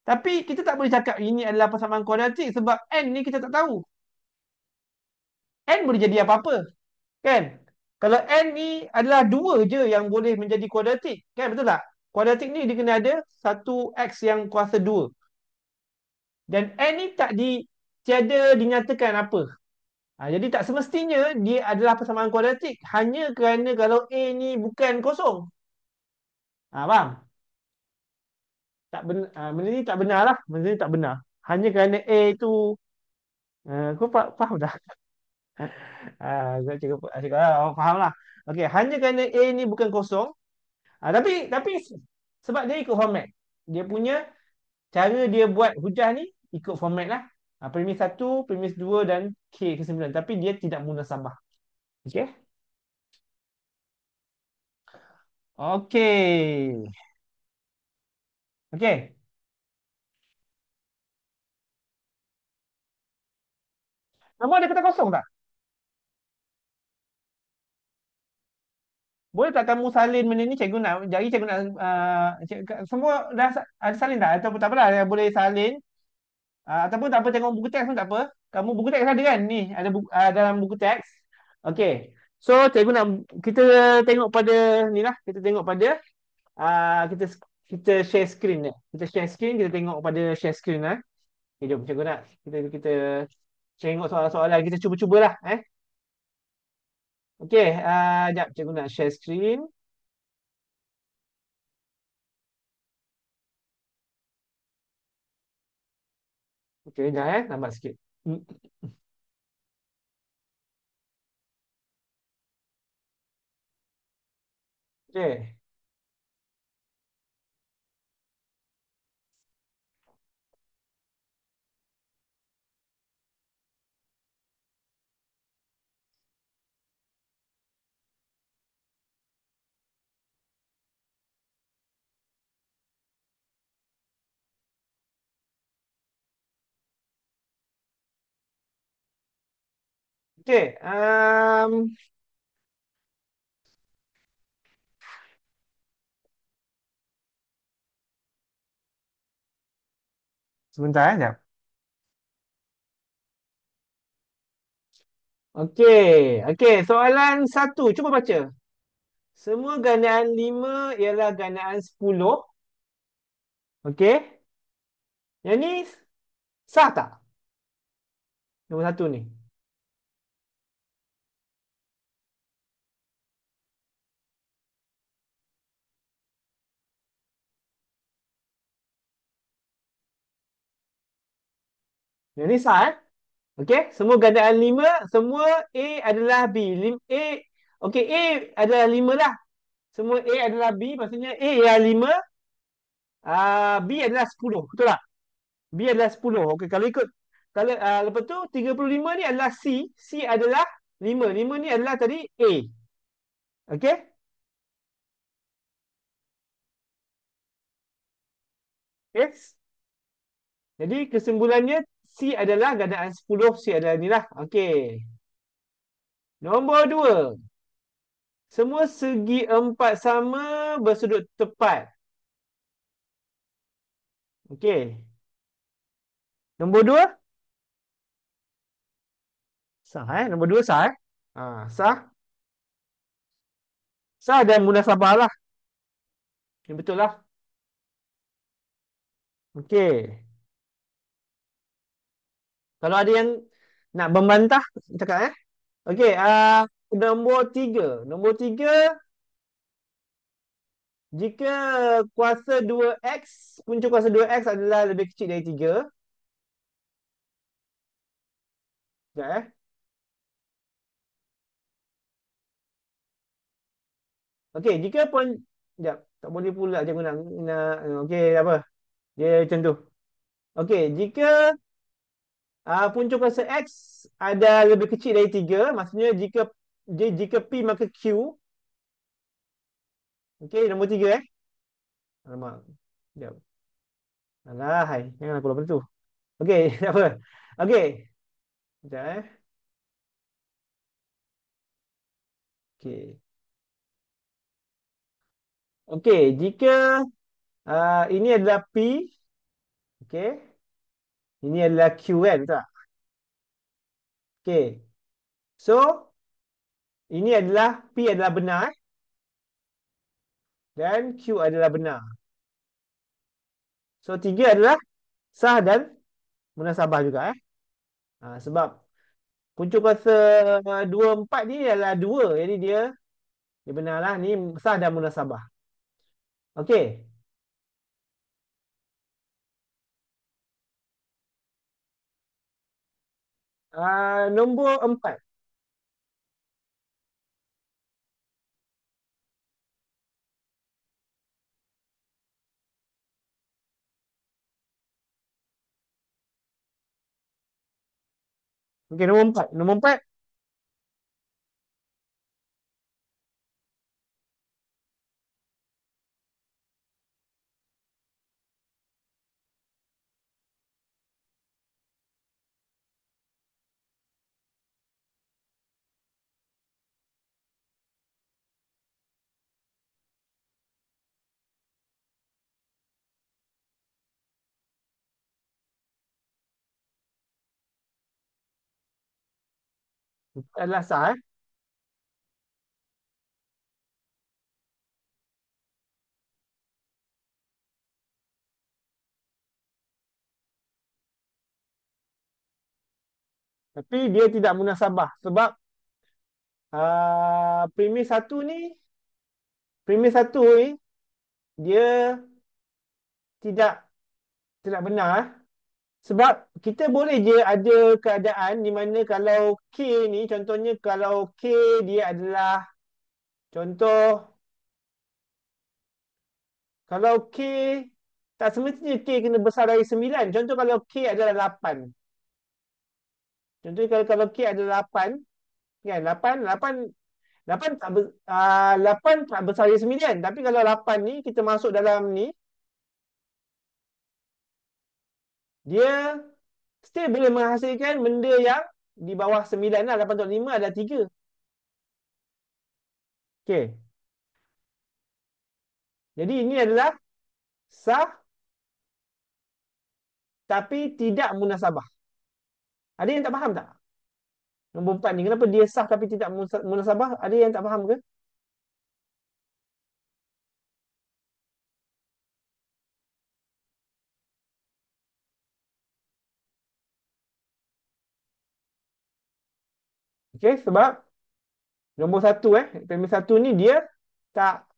Tapi kita tak boleh cakap ini adalah persamaan kuadratik sebab N ni kita tak tahu. N boleh jadi apa-apa, kan? Kalau N ni adalah dua je yang boleh menjadi kuadratik, kan? Betul tak? Kuadratik ni dia kena ada satu X yang kuasa dua. Dan N ni tak tiada dinyatakan apa. Jadi tak semestinya dia adalah persamaan kuadratik hanya kerana kalau A ni bukan kosong. Faham? Tak benar, benda ni tak benar lah. Benda ni tak benar. Hanya kerana A itu kau faham tak? Cikgu faham lah. Okey, hanya kerana A ni bukan kosong. Tapi sebab dia ikut format. Dia punya cara dia buat hujah ni ikut format lah. Premis satu, premis 2 dan K ke-9. Tapi dia tidak munasabah. Okey? Okey. Okey. Nama ada kata kosong tak? Boleh tak kamu salin benda ni? Cikgu nak semua dah ada salin tak? Ataupun tak apalah, boleh salin. Ataupun tak apa, tengok buku teks pun tak apa. Kamu buku teks ada kan? Ni ada dalam buku teks. Okey. So cikgu nak kita tengok pada ni lah. Kita tengok pada kita kita share screen ni. Kita share screen, kita tengok pada share screen lah. Okay, jom cikgu nak kita tengok soalan-soalan, kita cuba-cubalah Okey, jap cikgu nak share screen. Okey, dah lambat sikit. Hmm, Okey. Okey, sebentar jap. Okey, okey, soalan satu, cuba baca. Semua gandaan 5 ialah gandaan 10. Okey. Yang ni sah tak? Nombor satu ni. Yang ni sah Okey. Semua gandaan 5. Semua A adalah B. A. Okey. A adalah 5 lah. Semua A adalah B. Maksudnya A ialah 5. B adalah 10. Betul tak? B adalah 10. Okey. Kalau ikut. Kalau lepas tu 35 ni adalah C. C adalah 5. 5 ni adalah tadi A. Okey. Yes. Jadi kesimpulannya C adalah gandaan 10. C adalah ni lah. Okey. Nombor 2. Semua segi empat sama bersudut tepat. Okey. Nombor 2 sah Nombor 2 sah sah. Sah dan munasabah lah. Yang betul lah. Okey. Kalau ada yang nak membantah, cakap Okey, nombor 3. Nombor 3, jika kuasa 2x, punca kuasa 2x adalah lebih kecil dari 3. Sekejap Okey, jika pun sekejap, tak boleh pula cikgu nak okey, apa? Dia macam tu. Okey, jika punca kuasa x ada lebih kecil dari 3, maksudnya jika P maka Q. Okey, nombor 3 Alamak. Sekejap. Alah, hai. Jangan aku lupa tu. Okey, tak apa. Okey. Sekejap Okey. Okey, jika ini adalah P, okey. Ini adalah Q kan, betul tak? Okey. So, ini adalah P adalah benar dan Q adalah benar. So, 3 adalah sah dan munasabah juga sebab punca kuasa 2, 4 ni adalah 2. Jadi dia benarlah. Ni sah dan munasabah. Okey. Nombor 4. Okey, nombor 4. Nombor 4. Adalah sah Tapi dia tidak munasabah sebab premis satu ni dia tidak tidak benar sebab kita boleh je ada keadaan di mana kalau K ni, contohnya kalau K dia adalah contoh, kalau K tak semestinya K kena besar dari 9. Contoh kalau K adalah 8. Contohnya kalau K adalah 8 kan, 8 8 8 tak 8 tak besar dari 9. Tapi kalau 8 ni kita masuk dalam ni, dia still boleh menghasilkan benda yang di bawah 9 lah. 8.5 ada 3. Okey. Jadi ini adalah sah tapi tidak munasabah. Ada yang tak faham tak? Nombor 4 ni kenapa dia sah tapi tidak munasabah? Ada yang tak faham ke? Okey, sebab nombor satu premis satu ni dia tak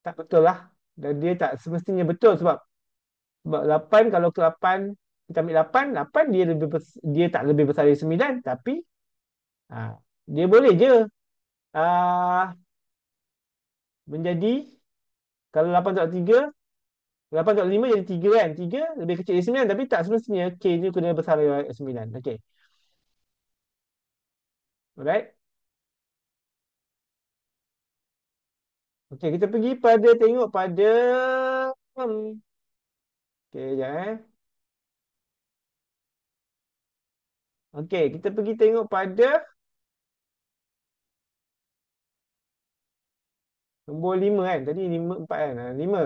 tak betul lah. Dan dia tak semestinya betul sebab 8 kalau ke 8 kita ambil 8, 8 dia dia tak lebih besar dari 9 tapi ah, dia boleh je ah, menjadi kalau 8/3 8/5 jadi 3 kan. 3 lebih kecil dari 9 tapi tak semestinya K tu kena besar dari 9. Okey. Alright. Okey, kita pergi pada tengok pada hmm. Okey, sekejap Okey, kita pergi tengok pada nombor 5 kan. Tadi 5 4 kan. 5.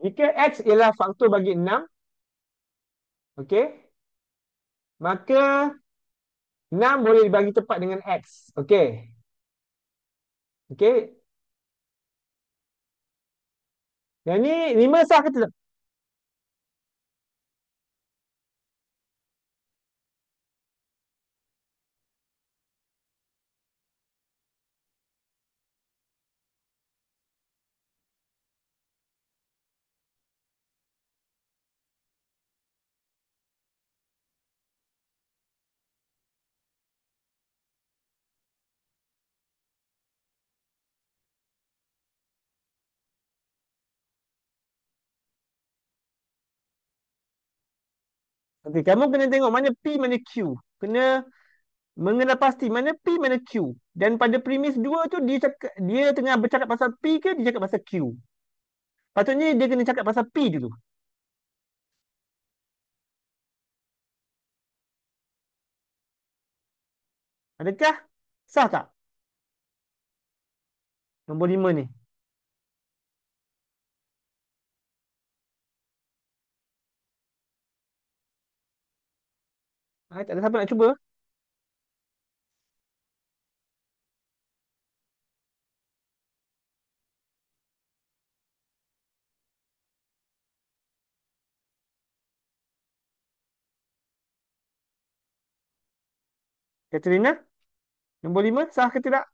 Jika X ialah faktor bagi 6, okey, maka 6 boleh dibagi tepat dengan X. Okey. Okey. Yang ni 5 sah ke tidak? Okey, kamu kena tengok mana P mana Q. Kena mengenal pasti mana P mana Q. Dan pada premis 2 tu dia tengah bercakap pasal P ke dia cakap pasal Q. Patutnya dia kena cakap pasal P dulu. Adakah sah tak nombor 5 ni? Tak ada siapa nak cuba. Katrina, nombor 5 sah ke tidak?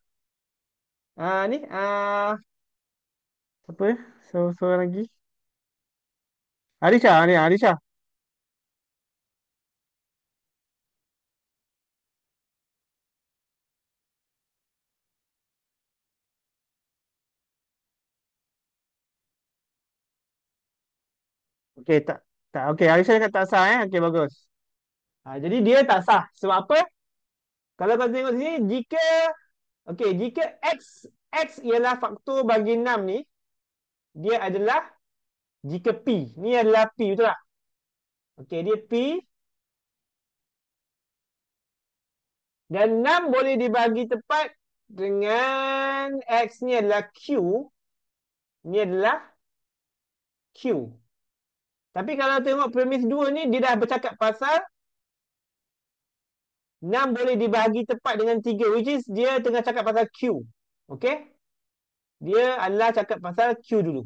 Ni siapa ya? Seorang lagi. Arisha, ni Arisha. Okey, tak okey, Arisha cakap tak sah Okey, bagus. Jadi dia tak sah. Sebab apa? Kalau kau tengok sini jika X ialah faktor bagi 6 ni, dia adalah jika P. Ni adalah P, betul tak? Okey, dia P dan 6 boleh dibagi tepat dengan X ni adalah Q. Ni adalah Q. Tapi kalau tengok premis 2 ni, dia dah bercakap pasal 6 boleh dibagi tepat dengan 3, which is dia tengah cakap pasal Q. Okay? Dia adalah cakap pasal Q dulu.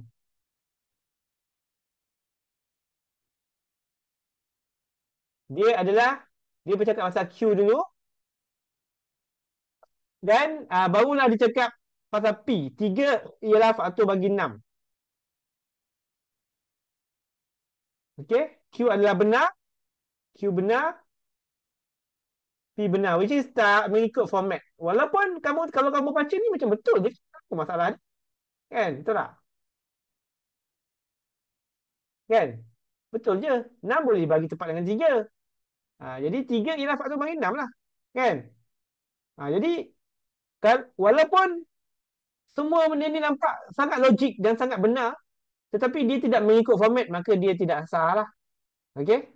Dia bercakap pasal Q dulu dan barulah dia cakap pasal P. 3 ialah faktor bagi 6. Okay? Q adalah benar, Q benar, P benar, which is tak mengikut format. Walaupun kalau kamu baca ni macam betul je. Apa masalah ni? Kan? Betul tak? Kan? Betul je. 6 boleh dibagi tepat dengan 3. Jadi 3 ialah faktor bagi 6 lah. Kan? Jadi walaupun semua benda ni nampak sangat logik dan sangat benar, tetapi dia tidak mengikut format, maka dia tidak sah lah. Okey?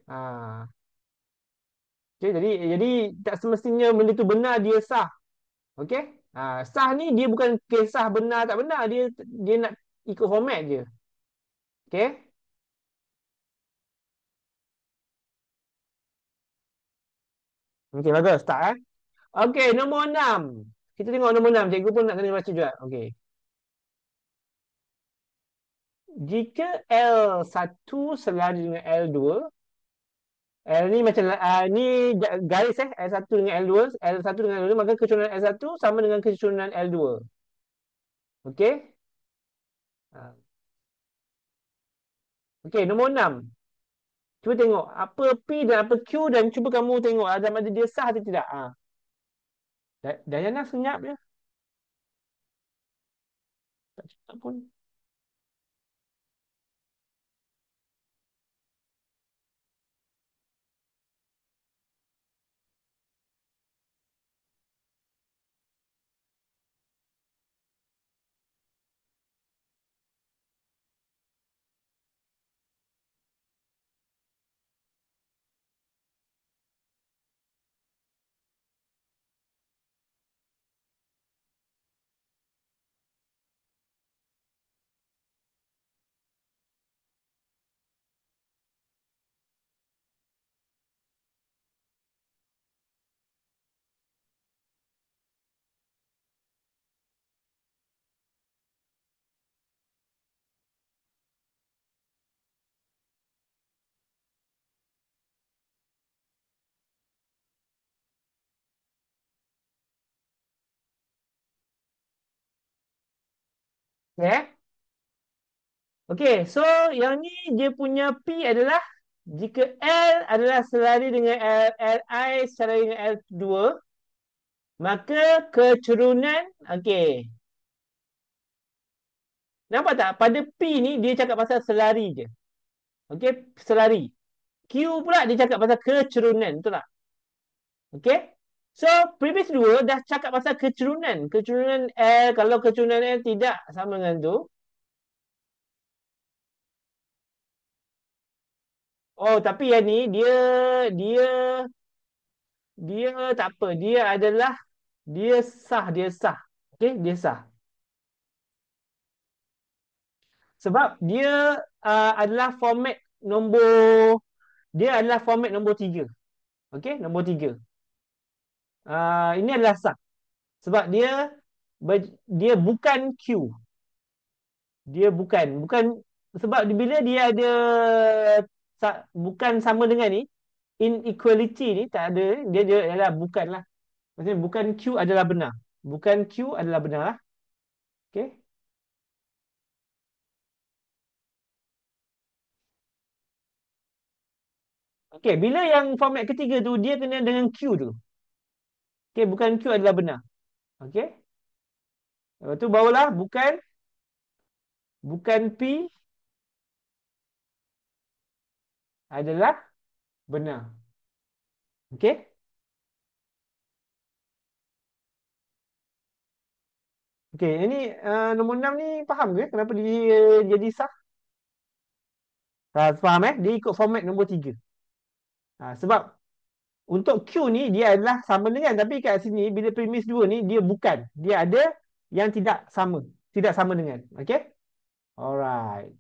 Okay, jadi tak semestinya benda tu benar dia sah. Okey? Sah ni dia bukan kisah benar tak benar, dia nak ikut format je. Okey? Okey, bagus. Tak Okey, nombor 6. Kita tengok nombor 6. Cikgu pun nak kena baca juga. Okey. Jika L1 selari dengan L2, L ni macam ni garis L1 dengan L2, L1 dengan L2, maka kecurunan L1 sama dengan kecurunan L2. Okey? Ha. Okey, nombor 6. Cuba tengok apa P dan apa Q dan cuba kamu tengok sama ada dia sah atau tidak. Dayana senyap je. Tak cakap pun. Okay. Okey, so yang ni dia punya P adalah jika L adalah selari dengan Li secara dengan L2, maka kecurunan, okey. Nampak tak? Pada P ni dia cakap pasal selari je. Okey, selari. Q pula dia cakap pasal kecurunan, betul tak? Okey. So, previous dua dah cakap pasal kecurunan. Kecurunan L, kalau kecurunan L tidak sama dengan tu. Oh, tapi yang ni dia dia tak apa. Dia sah. Okey, dia sah. Sebab adalah format nombor dia adalah format nombor 3. Okey, nombor 3. Ini adalah sah. Sebab dia bukan Q. Dia bukan sebab bila dia ada bukan sama dengan ni, inequality ni tak ada, dia adalah bukanlah. Maksudnya bukan Q adalah benar. Bukan Q adalah benar lah. Okey. Okey, bila yang format ketiga tu dia kena dengan Q tu. Okey, bukan Q adalah benar. Okey. Lepas tu barulah bukan P adalah benar. Okey. Okey, ini nombor 6 ni faham ke kenapa dia jadi sah? Faham Dia ikut format nombor 3. Sebab untuk Q ni dia adalah sama dengan, tapi kat sini bila premis 2 ni dia bukan. Dia ada yang tidak sama. Tidak sama dengan. Okey? Alright.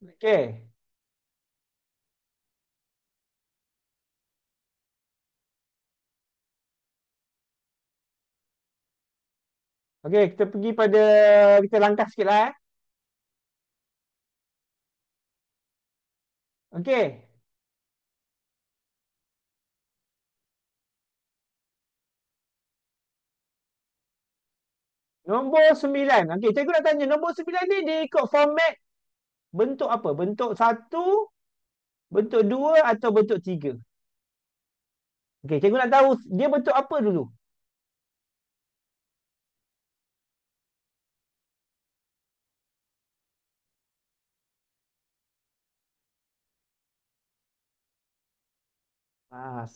Okey. Okey, kita langkah sikit lah Okey. Nombor 9. Okey, cikgu nak tanya nombor 9 ni dia ikut format bentuk apa? Bentuk 1, bentuk 2 atau bentuk 3? Okey, cikgu nak tahu dia bentuk apa dulu? Ah,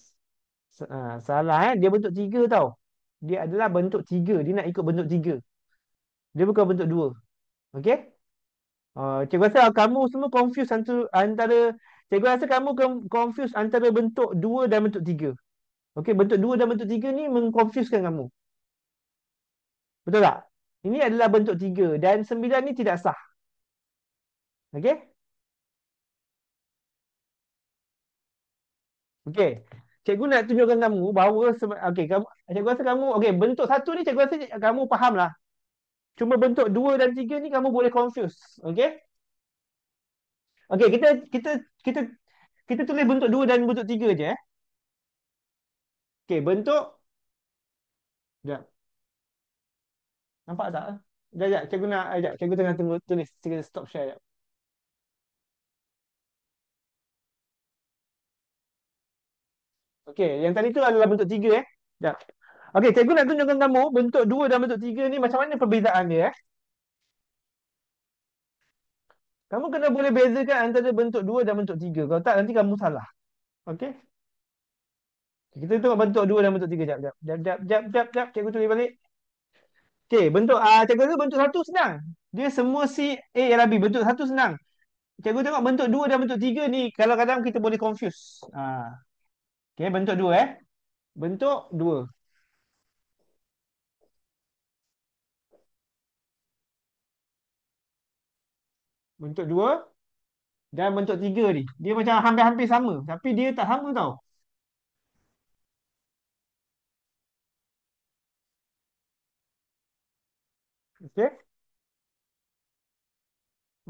salah Dia bentuk 3 tau. Dia adalah bentuk 3. Dia nak ikut bentuk 3. Dia bukan bentuk 2. Okey? Cikgu rasa kamu semua confuse antara cikgu rasa kamu confuse antara bentuk 2 dan bentuk 3. Okey, bentuk 2 dan bentuk 3 ni mengconfusekan kamu. Betul tak? Ini adalah bentuk 3 dan 9 ni tidak sah. Okey? Okey. Cikgu nak tunjukkan kamu bahawa okey, cikgu rasa kamu okey, bentuk 1 ni cikgu rasa kamu faham lah. Cuma bentuk 2 dan 3 ni kamu boleh confuse. Okey? Okey, kita kita tulis bentuk 2 dan bentuk 3 je eh. Okey, bentuk. Sekejap. Nampak tak? Sekejap, sekejap. Cikgu nak, sekejap. Cikgu tengah tunggu tulis. Cikgu stop share sekejap. Okey, yang tadi tu adalah bentuk 3 eh. Sekejap. Okey, cikgu nak tunjukkan kamu bentuk 2 dan bentuk 3 ni macam mana perbezaan dia eh. Kamu kena boleh bezakan antara bentuk 2 dan bentuk 3. Kalau tak, nanti kamu salah. Okey? Kita tengok bentuk 2 dan bentuk 3. Jap, jap. Jap, jap, jap, jap, jap. Cikgu tulis balik. Okey, bentuk cikgu tu bentuk 1 senang. Dia semua C, A, ialah B. Bentuk 1 senang. Cikgu tengok bentuk 2 dan bentuk 3 ni kalau kadang kita boleh confuse. Okey, bentuk 2 eh. Bentuk 2. Bentuk 2 dan bentuk 3 ni. Dia macam hampir-hampir sama. Tapi dia tak sama tau. Okey.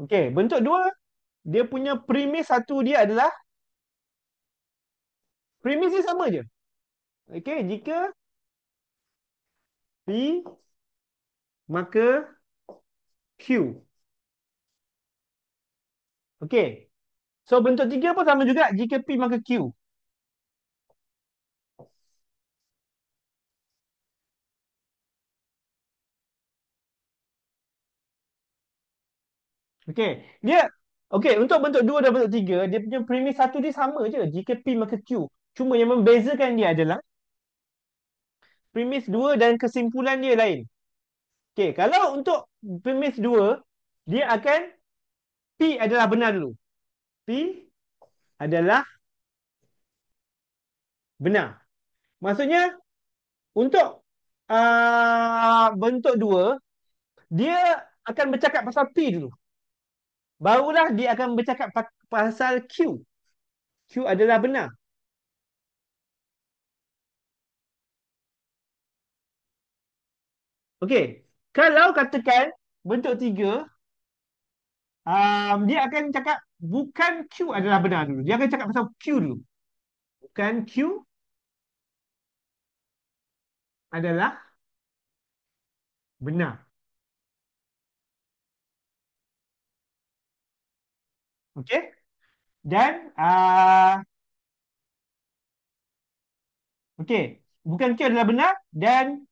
Okey, bentuk 2 dia punya premis satu dia adalah premis dia sama je. Okey, jika P maka Q. Okey. So bentuk 3 pun sama juga jika P maka Q. Okey. Okey, untuk bentuk 2 dan bentuk 3 dia punya premis satu dia sama je jika P maka Q. Cuma yang membezakan dia adalah premis 2 dan kesimpulan dia lain. Okey, kalau untuk premis 2 dia akan P adalah benar dulu. P adalah benar. Maksudnya untuk bentuk 2 dia akan bercakap pasal P dulu. Barulah dia akan bercakap pasal Q. Q adalah benar. Okey. Kalau katakan bentuk 3 dia akan cakap bukan Q adalah benar dulu. Dia akan cakap pasal Q dulu. Bukan Q adalah benar. Okey? Dan okey, bukan Q adalah benar dan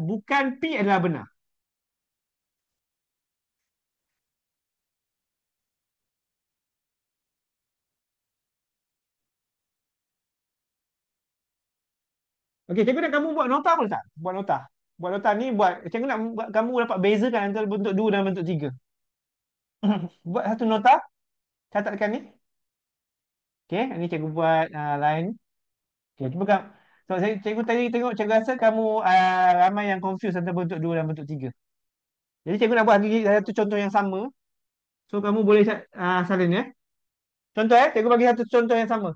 bukan P adalah benar. Okey, cikgu nak kamu buat nota boleh tak? Buat nota. Buat nota ni cikgu nak buat kamu dapat bezakan antara bentuk 2 dan bentuk 3. Buat satu nota, catatkan ni. Okey, ini cikgu buat line. Okey, cuba kamu. So, cikgu tadi tengok, cikgu rasa kamu ramai yang confused antara bentuk 2 dan bentuk 3. Jadi cikgu nak buat lagi satu contoh yang sama. So kamu boleh salin ya. Contoh cikgu bagi satu contoh yang sama.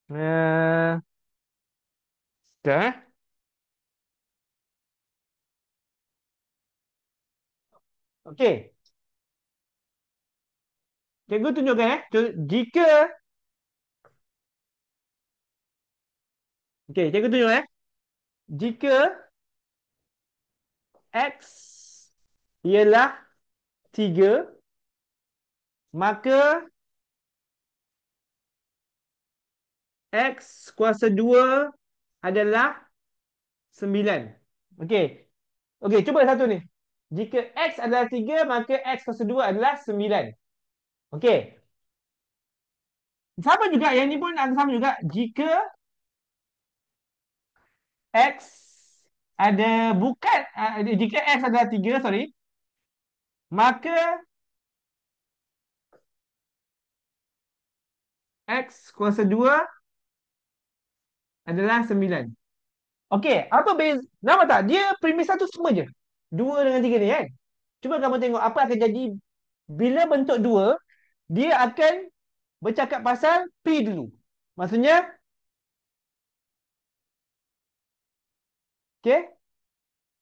Uh, dah. Okey. Cikgu tunjukkan jika okey, cikgu tunjuk jika X ialah 3, maka X kuasa 2 adalah 9. Okey. Okey, cuba satu ni. Jika X adalah 3, maka X kuasa 2 adalah 9. Okey. Sama juga, yang ni pun ada sama juga. Jika X ada bukan, jika X adalah 3, sorry, maka X kuasa 2 adalah 9. Okey, apa beza? Nampak tak? Dia premis satu semua je. 2 dengan 3 ni kan? Cuba kamu tengok apa akan jadi bila bentuk 2, dia akan bercakap pasal P dulu. Maksudnya, Okey?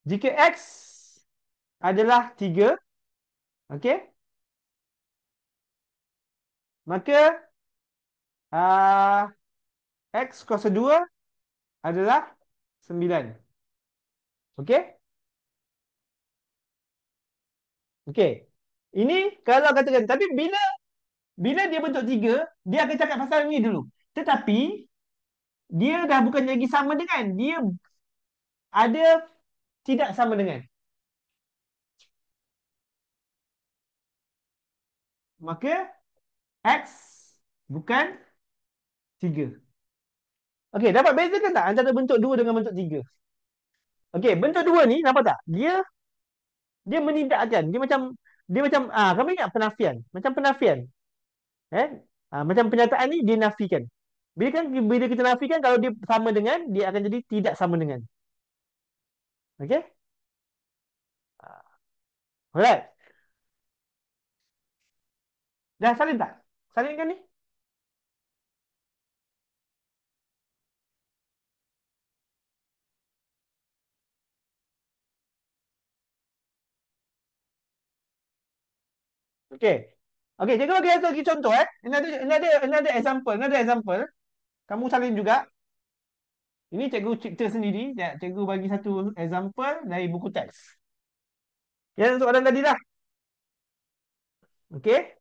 Jika X adalah 3, okey? Maka uh, X kuasa 2 adalah 9. Okey? Okey. Ini kalau katakan, tapi bila bila dia bentuk 3, dia akan cakap pasal ni dulu. Tetapi dia dah bukan lagi sama dengan, dia ada tidak sama dengan. Maka X bukan 3. Okey, dapat bezakan tak antara bentuk 2 dengan bentuk 3? Okey, bentuk 2 ni nampak tak? Dia menidakkan. Dia macam kamu ingat penafian. Macam penafian. Eh? Macam penyataan ni dia nafikan. Bila kita nafikan kalau dia sama dengan, dia akan jadi tidak sama dengan. Okey? Alright. Dah salin tak? Salin kan ni? Okey. Okey, cikgu bagi satu lagi contoh another example. Kamu salin juga. Ini cikgu cipta sendiri. Cikgu bagi satu example dari buku teks. Yang soalan tadi lah. Okey.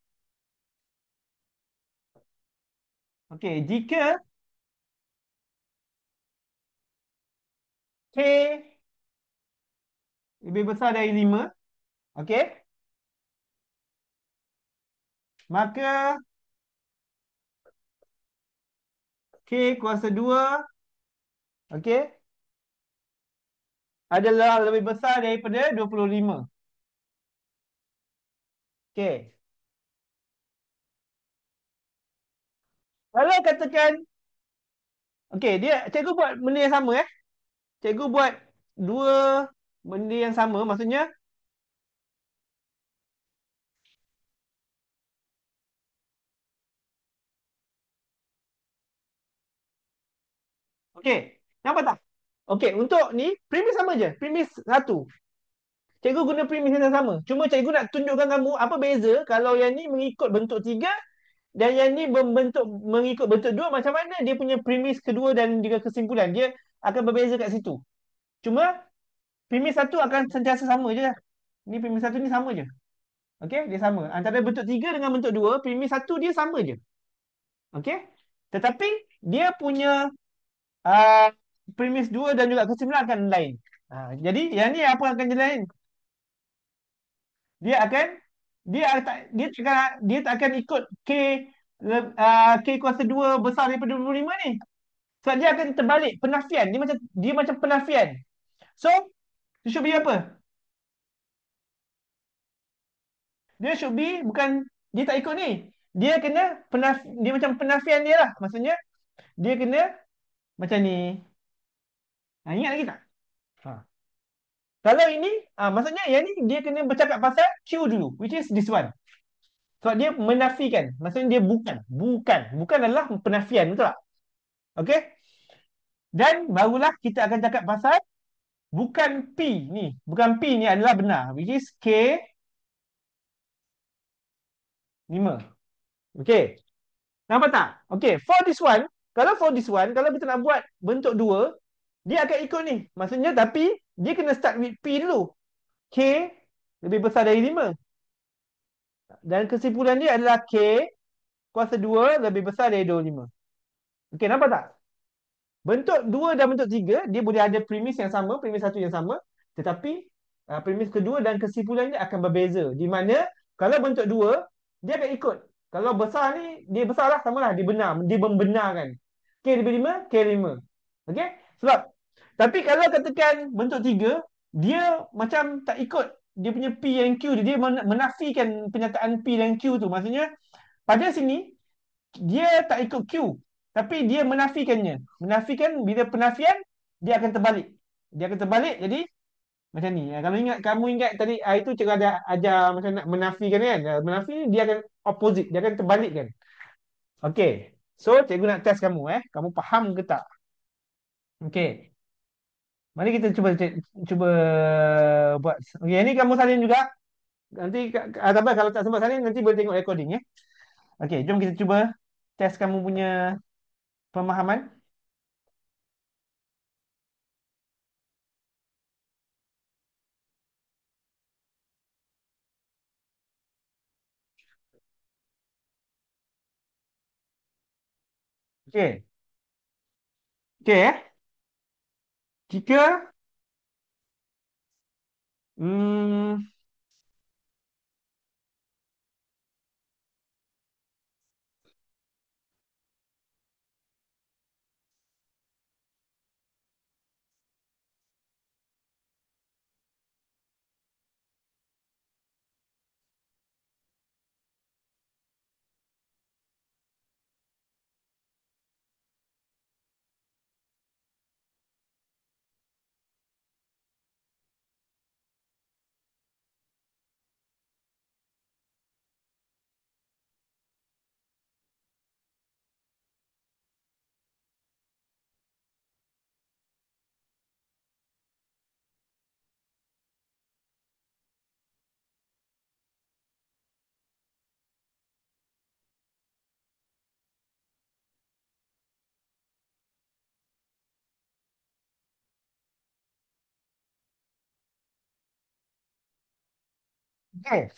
Okey, jika K lebih besar dari 5, okey, maka K kuasa 2, okey, adalah lebih besar daripada 25. Okey. Kalau katakan, okey, cikgu buat benda yang sama Cikgu buat dua benda yang sama, maksudnya okey, nampak tak? Okey, untuk ni premis sama je, premis satu. Cikgu guna premis yang sama. Cuma cikgu nak tunjukkan kamu apa beza kalau yang ni mengikut bentuk 3 dan yang ni mengikut bentuk 2, macam mana dia punya premis kedua dan juga kesimpulan. Dia akan berbeza kat situ. Cuma premis satu akan sentiasa sama je lah. Ni premis satu ni sama je. Okey, dia sama. Antara bentuk 3 dengan bentuk 2, premis satu dia sama je. Okey? Tetapi dia punya uh, premis 2 dan juga kesimpulan akan lain. Jadi yang ni apa akan jadi lain? Dia akan dia tak akan ikut K kuasa 2 besar daripada 25 ni. Sebab dia akan terbalik penafian. Dia macam penafian. So, it should be apa? Dia should be bukan dia tak ikut ni. Dia macam penafian dia lah. Maksudnya dia kena macam ni. Ingat lagi tak? Ha. Kalau ini, maksudnya yang ni dia kena bercakap pasal Q dulu, which is this one. Sebab dia menafikan. Maksudnya dia bukan. Bukan. Bukan adalah penafian, betul tak? Okey? Dan barulah kita akan cakap pasal bukan P ni. Bukan P ni adalah benar, which is K 5. Okey. Nampak tak? Okey, for this one, kalau kita nak buat bentuk 2, dia akan ikut ni. Maksudnya tapi dia kena start with P dulu. K lebih besar dari 5. Dan kesimpulan dia adalah K kuasa 2 lebih besar dari 25. Okey, nampak tak? Bentuk 2 dan bentuk 3 dia boleh ada premis yang sama, premis satu yang sama, tetapi premis kedua dan kesimpulannya akan berbeza. Di mana kalau bentuk 2 dia akan ikut. Kalau besar ni dia besar lah, samalah, dia membenarkan. K lebih 5, K 5. Okey? Sebab tapi kalau katakan bentuk 3 dia macam tak ikut dia punya P dan Q dia menafikan penyataan P dan Q tu. Maksudnya pada sini dia tak ikut Q, tapi dia menafikannya. Menafikan, bila penafian dia akan terbalik. Dia akan terbalik jadi macam ni. Kalau kamu ingat tadi itu cikgu ada ajar macam nak menafikan kan. Menafi dia akan opposite, dia akan terbalik kan. Okey. So cikgu nak test kamu Kamu faham ke tak? Okey. Mari kita cuba buat. Okey, ini kamu salin juga. Nanti tak apa kalau tak sempat salin nanti boleh tengok recording ya. Okey, jom kita cuba test kamu punya pemahaman. Okey. Okey Jika hmm,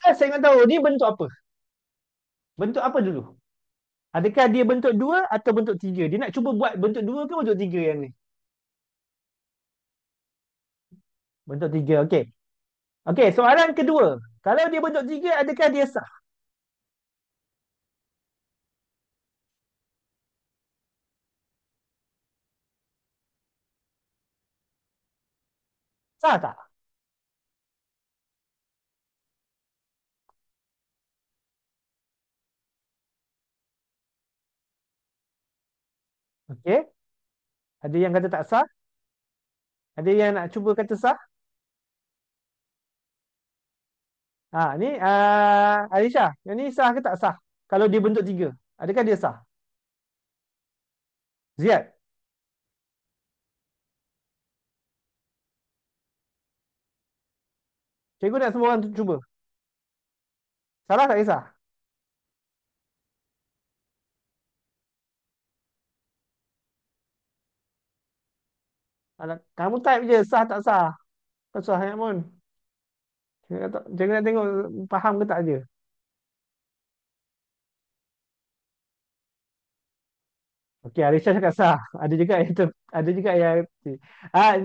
saya ingin tahu ni bentuk apa? Bentuk apa dulu? Adakah dia bentuk dua atau bentuk tiga? Dia nak cuba buat bentuk dua ke bentuk tiga yang ni? Bentuk tiga, okey. Okey, soalan kedua. Kalau dia bentuk tiga, adakah dia sah? Sah tak? Okey. Ada yang kata tak sah? Ada yang nak cuba kata sah? Ni Alisha, yang ni sah ke tak sah? Kalau dia bentuk tiga, adakah dia sah? Ziad, cikgu nak semua orang tu cuba. Salah tak kisah. Alah, kamu type je sah tak sah. Tak sah ya pun. Cikgu nak tengok faham ke tak je. Okey, Alisha cakap sah. Ada juga yang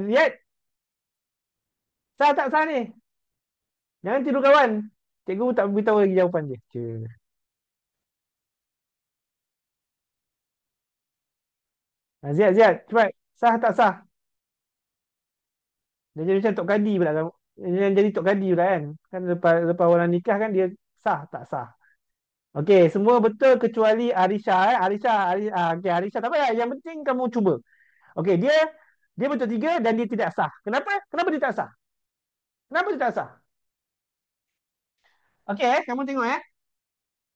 Ziad, sah tak sah ni? Jangan tidur kawan. Cikgu tak beritahu lagi jawapan dia. Ziad, cepat. Sah tak sah? Dia jadi macam Tok Kadi pula kamu. Yang jadi Tok Kadi pula kan. Kan lepas lepas orang nikah kan dia sah tak sah. Okey, semua betul kecuali Arisha okey Arisha tak payah. Yang penting kamu cuba. Okey, dia betul tiga dan dia tidak sah. Kenapa? Kenapa dia tak sah? Kenapa dia tak sah? Okey, kamu tengok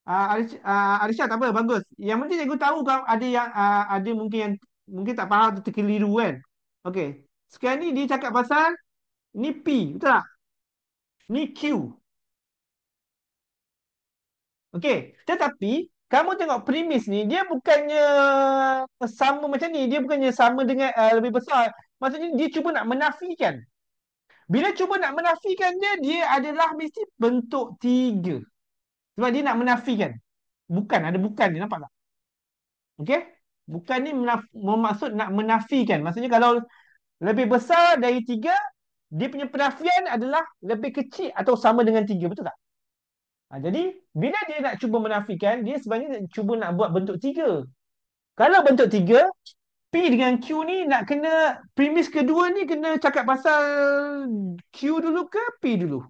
Arisha tak apa, bagus. Yang penting cikgu tahu kau ada yang ada mungkin yang mungkin tak faham atau terkeliru kan. Okey. Sekarang ni dia cakap pasal ni P, betul tak? Ni Q. Okey, tetapi kamu tengok premis ni, dia bukannya sama macam ni. Dia bukannya sama dengan lebih besar. Maksudnya dia cuba nak menafikan. Bila cuba nak menafikan dia, dia adalah mesti bentuk tiga. Sebab dia nak menafikan. Bukan, ada bukan dia, nampak tak? Okey? Bukan ni bermaksud nak menafikan. Maksudnya kalau lebih besar dari tiga, dia punya penafian adalah lebih kecil atau sama dengan tiga. Betul tak? Jadi, bila dia nak cuba menafikan, dia sebenarnya cuba nak buat bentuk tiga. Kalau bentuk tiga, P dengan Q ni nak kena, premis kedua ni kena cakap pasal Q dulu ke P dulu?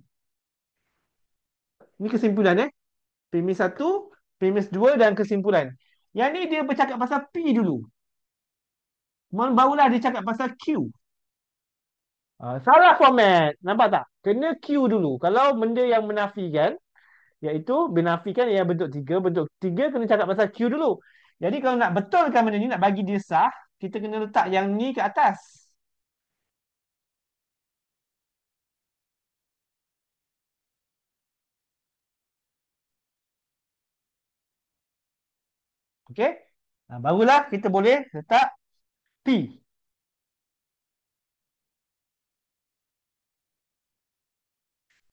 Ni kesimpulan Premis satu, premis dua dan kesimpulan. Yang ni dia bercakap pasal P dulu. Barulah dia cakap pasal Q. Salah format. Nampak tak? Kena Q dulu. Kalau benda yang menafikan, iaitu menafikan yang bentuk tiga. Bentuk tiga kena cakap pasal Q dulu. Jadi kalau nak betulkan benda ni, nak bagi dia sah, kita kena letak yang ni ke atas. Okey. Barulah kita boleh letak P.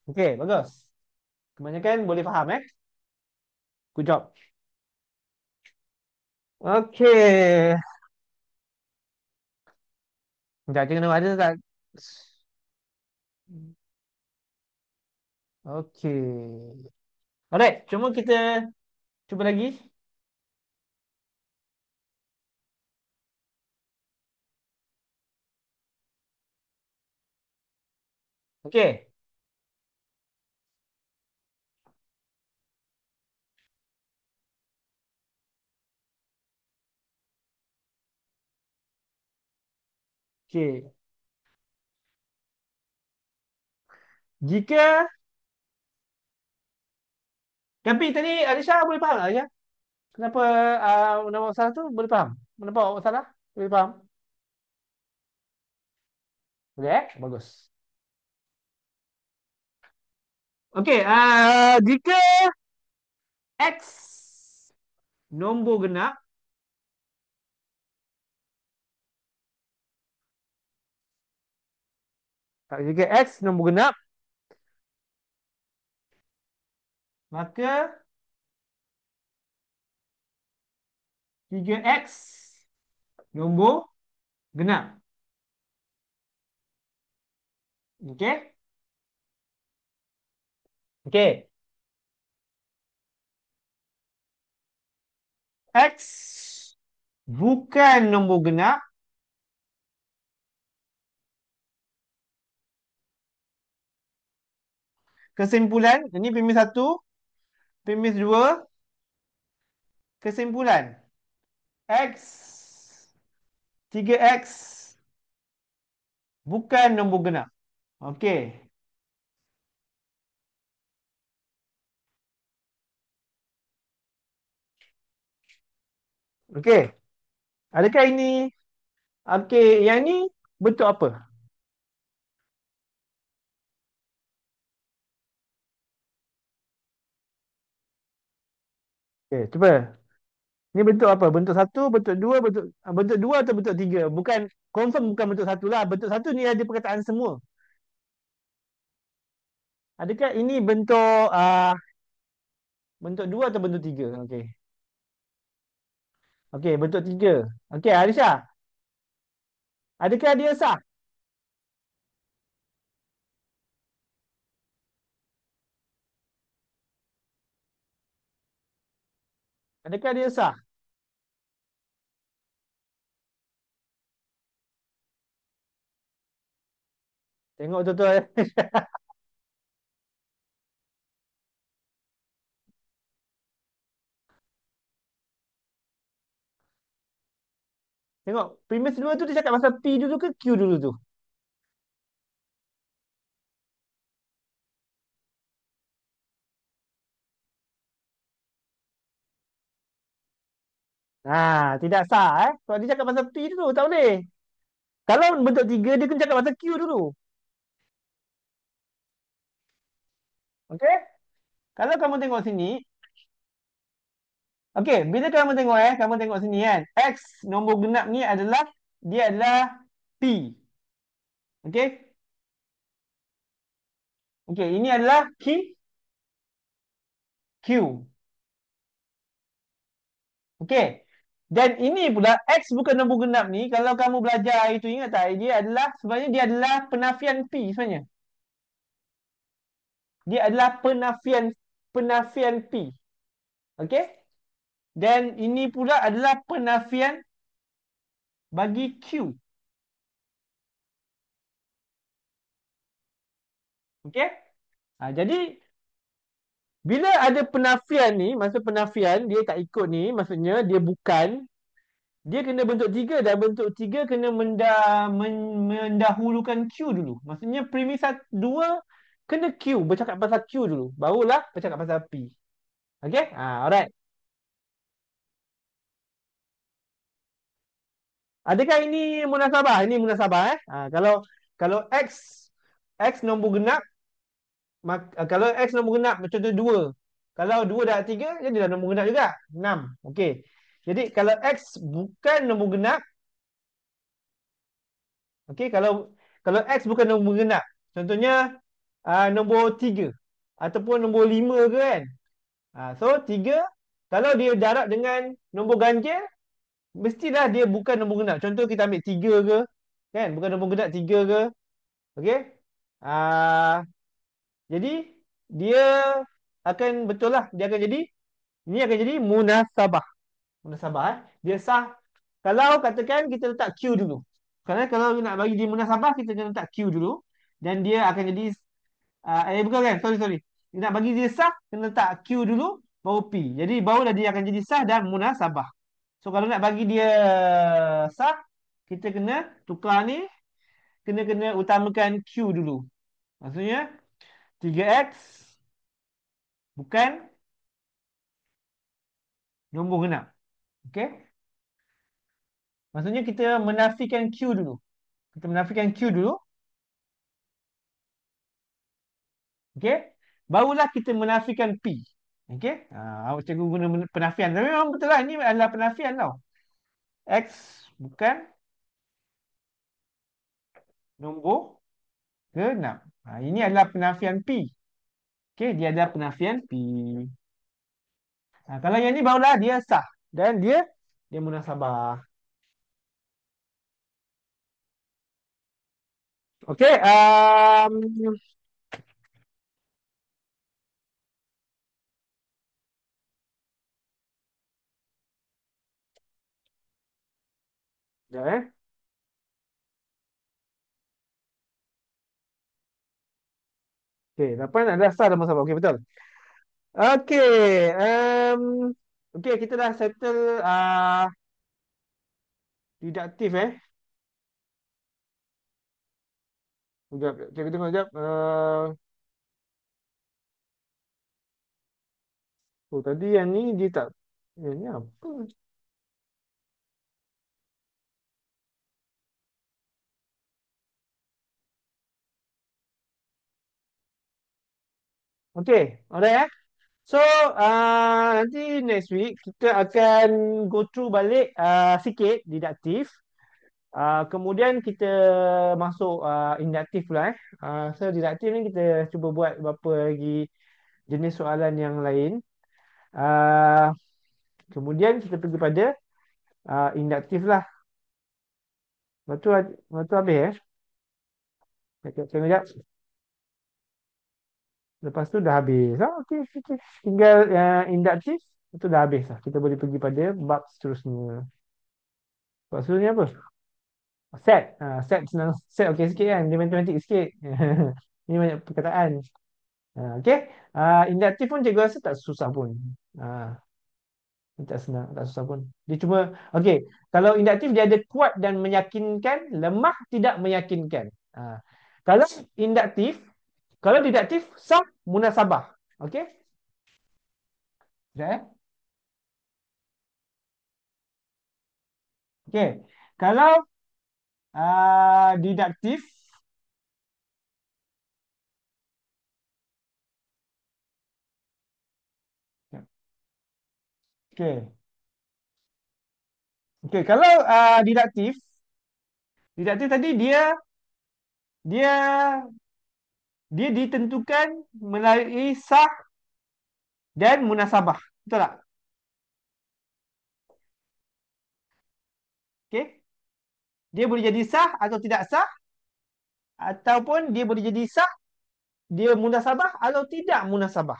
Okey, bagus. Kebanyakan boleh faham Good job. Okey. Sekejap, kena ada tak? Okey. Alright, cuma kita cuba lagi. Okey. Okey. Jika tapi tadi Alisha boleh faham tak Alisha? Kenapa nama awak salah tu? Boleh faham? Kenapa awak salah? Boleh faham? Boleh Bagus. Okey, jika X nombor genap, jika X nombor genap, maka 3X nombor genap. Okey? Okey. X bukan nombor genap. Kesimpulan, ini premis 1, premis 2, kesimpulan. X 3X bukan nombor genap. Okey. Okey. Adakah ini okey, yang ni bentuk apa? Okey, cuba. Ni bentuk apa? Bentuk satu, bentuk dua, bentuk dua atau bentuk tiga? Bukan confirm bukan bentuk satu lah. Bentuk satu ni ada perkataan semua. Adakah ini bentuk dua atau bentuk tiga? Okey. Okey, bentuk tiga. Okey, Alisha. Adakah dia sah? Adakah dia sah? Tengok betul-betul. Tengok, premis dua tu dia cakap pasal P dulu ke Q dulu tu? Tidak sah Kalau dia cakap pasal P dulu, tak boleh. Kalau bentuk tiga, dia kena cakap pasal Q dulu. Okey? Kalau kamu tengok sini, okey, bila kamu tengok kamu tengok sini kan. X nombor genap ni dia adalah P. Okey? Okey, ini adalah Q. Okey. Dan ini pula X bukan nombor genap ni, kalau kamu belajar itu ingat tak? Sebenarnya dia adalah penafian P sebenarnya. Dia adalah penafian P. Okey? Dan ini pula adalah penafian bagi Q. Okey? Jadi bila ada penafian ni, maksud penafian dia tak ikut ni, maksudnya dia bukan, dia kena bentuk tiga dan bentuk tiga kena mendahulukan Q dulu. Maksudnya premis dua kena Q, bercakap pasal Q dulu. Barulah bercakap pasal P. Okey? Alright. Adakah ini munasabah? Ini munasabah kalau kalau X nombor genap, kalau X nombor genap macam tu 2. Kalau 2 dah 3, jadi dah nombor genap juga. 6. Okey. Jadi kalau X bukan nombor genap, okey, kalau X bukan nombor genap, contohnya nombor 3 ataupun nombor 5 ke kan. So 3 kalau dia darab dengan nombor ganjil, mestilah dia bukan nombor genap. Contoh kita ambil 3 ke, kan? Bukan nombor genap 3 ke. Okey. Ah, jadi dia akan betul lah, dia akan jadi ini akan jadi munasabah. Munasabah dia sah kalau katakan kita letak Q dulu. Kerana kalau nak bagi dia munasabah, kita kena letak Q dulu dan dia akan jadi bukan kan, sorry. Nak bagi dia sah, kena letak Q dulu baru P. Jadi barulah dia akan jadi sah dan munasabah. So kalau nak bagi dia sah, kita kena tukar ni, kena utamakan Q dulu. Maksudnya 3X bukan nombor genap. Okey? Maksudnya kita menafikan Q dulu. Kita menafikan Q dulu. Okey? Barulah kita menafikan P. Okey? Awak cikgu guna penafian. Tapi memang betul lah. Ini adalah penafian tau. X bukan nombor genap. Ini adalah penafian P. Okey? Dia adalah penafian P. Kalau yang ni barulah dia sah. Dan dia munasabah. Okey. Sekejap, Okey. 8 adalah sah dan munasabah. Okey, betul. Okey. Okey, kita dah settle deduktif Sekejap, cikgu tengok sekejap. Oh, tadi yang ni dia tak. Yang ni apa? Okey, alright So, nanti next week kita akan go through balik sikit deduktif. Kemudian kita masuk induktif pula So, deduktif ni kita cuba buat beberapa lagi jenis soalan yang lain. Uh, Kemudian kita pergi pada induktif lah. Lepas tu habis Tengok sekejap. Lepas tu dah habis. Okey, okey. Tinggal induktif. Itu dah habis lah. Kita boleh pergi pada bab seterusnya. Bab seterusnya apa? Set. Set senang. Set okey sikit kan. Dia matematik sikit. Ini banyak perkataan. Okey. Induktif pun cikgu rasa tak susah pun. Ah, tak senang. Tak susah pun. Dia cuma. Okey. Kalau induktif dia ada kuat dan meyakinkan. Lemah tidak meyakinkan. Kalau induktif. Kalau deduktif sah munasabah. Okey. Sekejap Okey. Kalau deduktif. Okey. Okey, kalau deduktif, deduktif tadi dia dia ditentukan melalui sah dan munasabah. Betul tak? Okey. Dia boleh jadi sah atau tidak sah ataupun dia boleh jadi sah, dia munasabah atau tidak munasabah.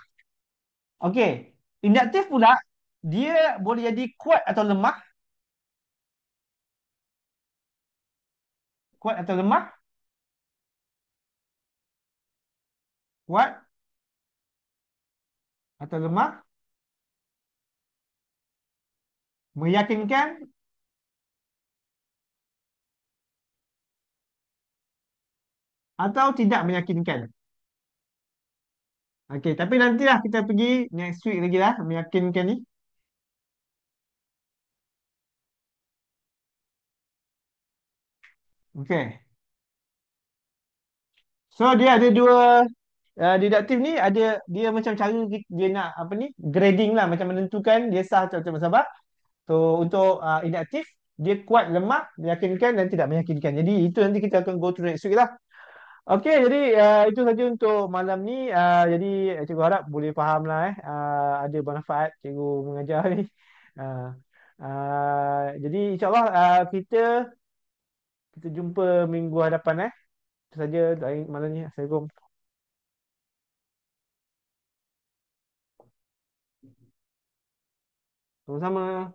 Okey. Induktif pula dia boleh jadi kuat atau lemah, kuat atau lemah, kuat atau lemah, meyakinkan atau tidak meyakinkan. Okey, tapi nantilah kita pergi next week lagi lah meyakinkan ni. Okey. So dia ada dua deduktif ni ada dia macam cara dia nak apa ni grading lah macam menentukan dia sah atau tidak sabar. So untuk inaktif, dia kuat, lemah, meyakinkan dan tidak meyakinkan. Jadi itu nanti kita akan go through next week lah. Okey, jadi itu saja untuk malam ni. Jadi cikgu harap boleh faham lah ada manfaat cikgu mengajar ni. Uh, jadi insyaAllah kita jumpa minggu hadapan. Itu saja untuk hari malam ni. Assalamualaikum. Sama-sama.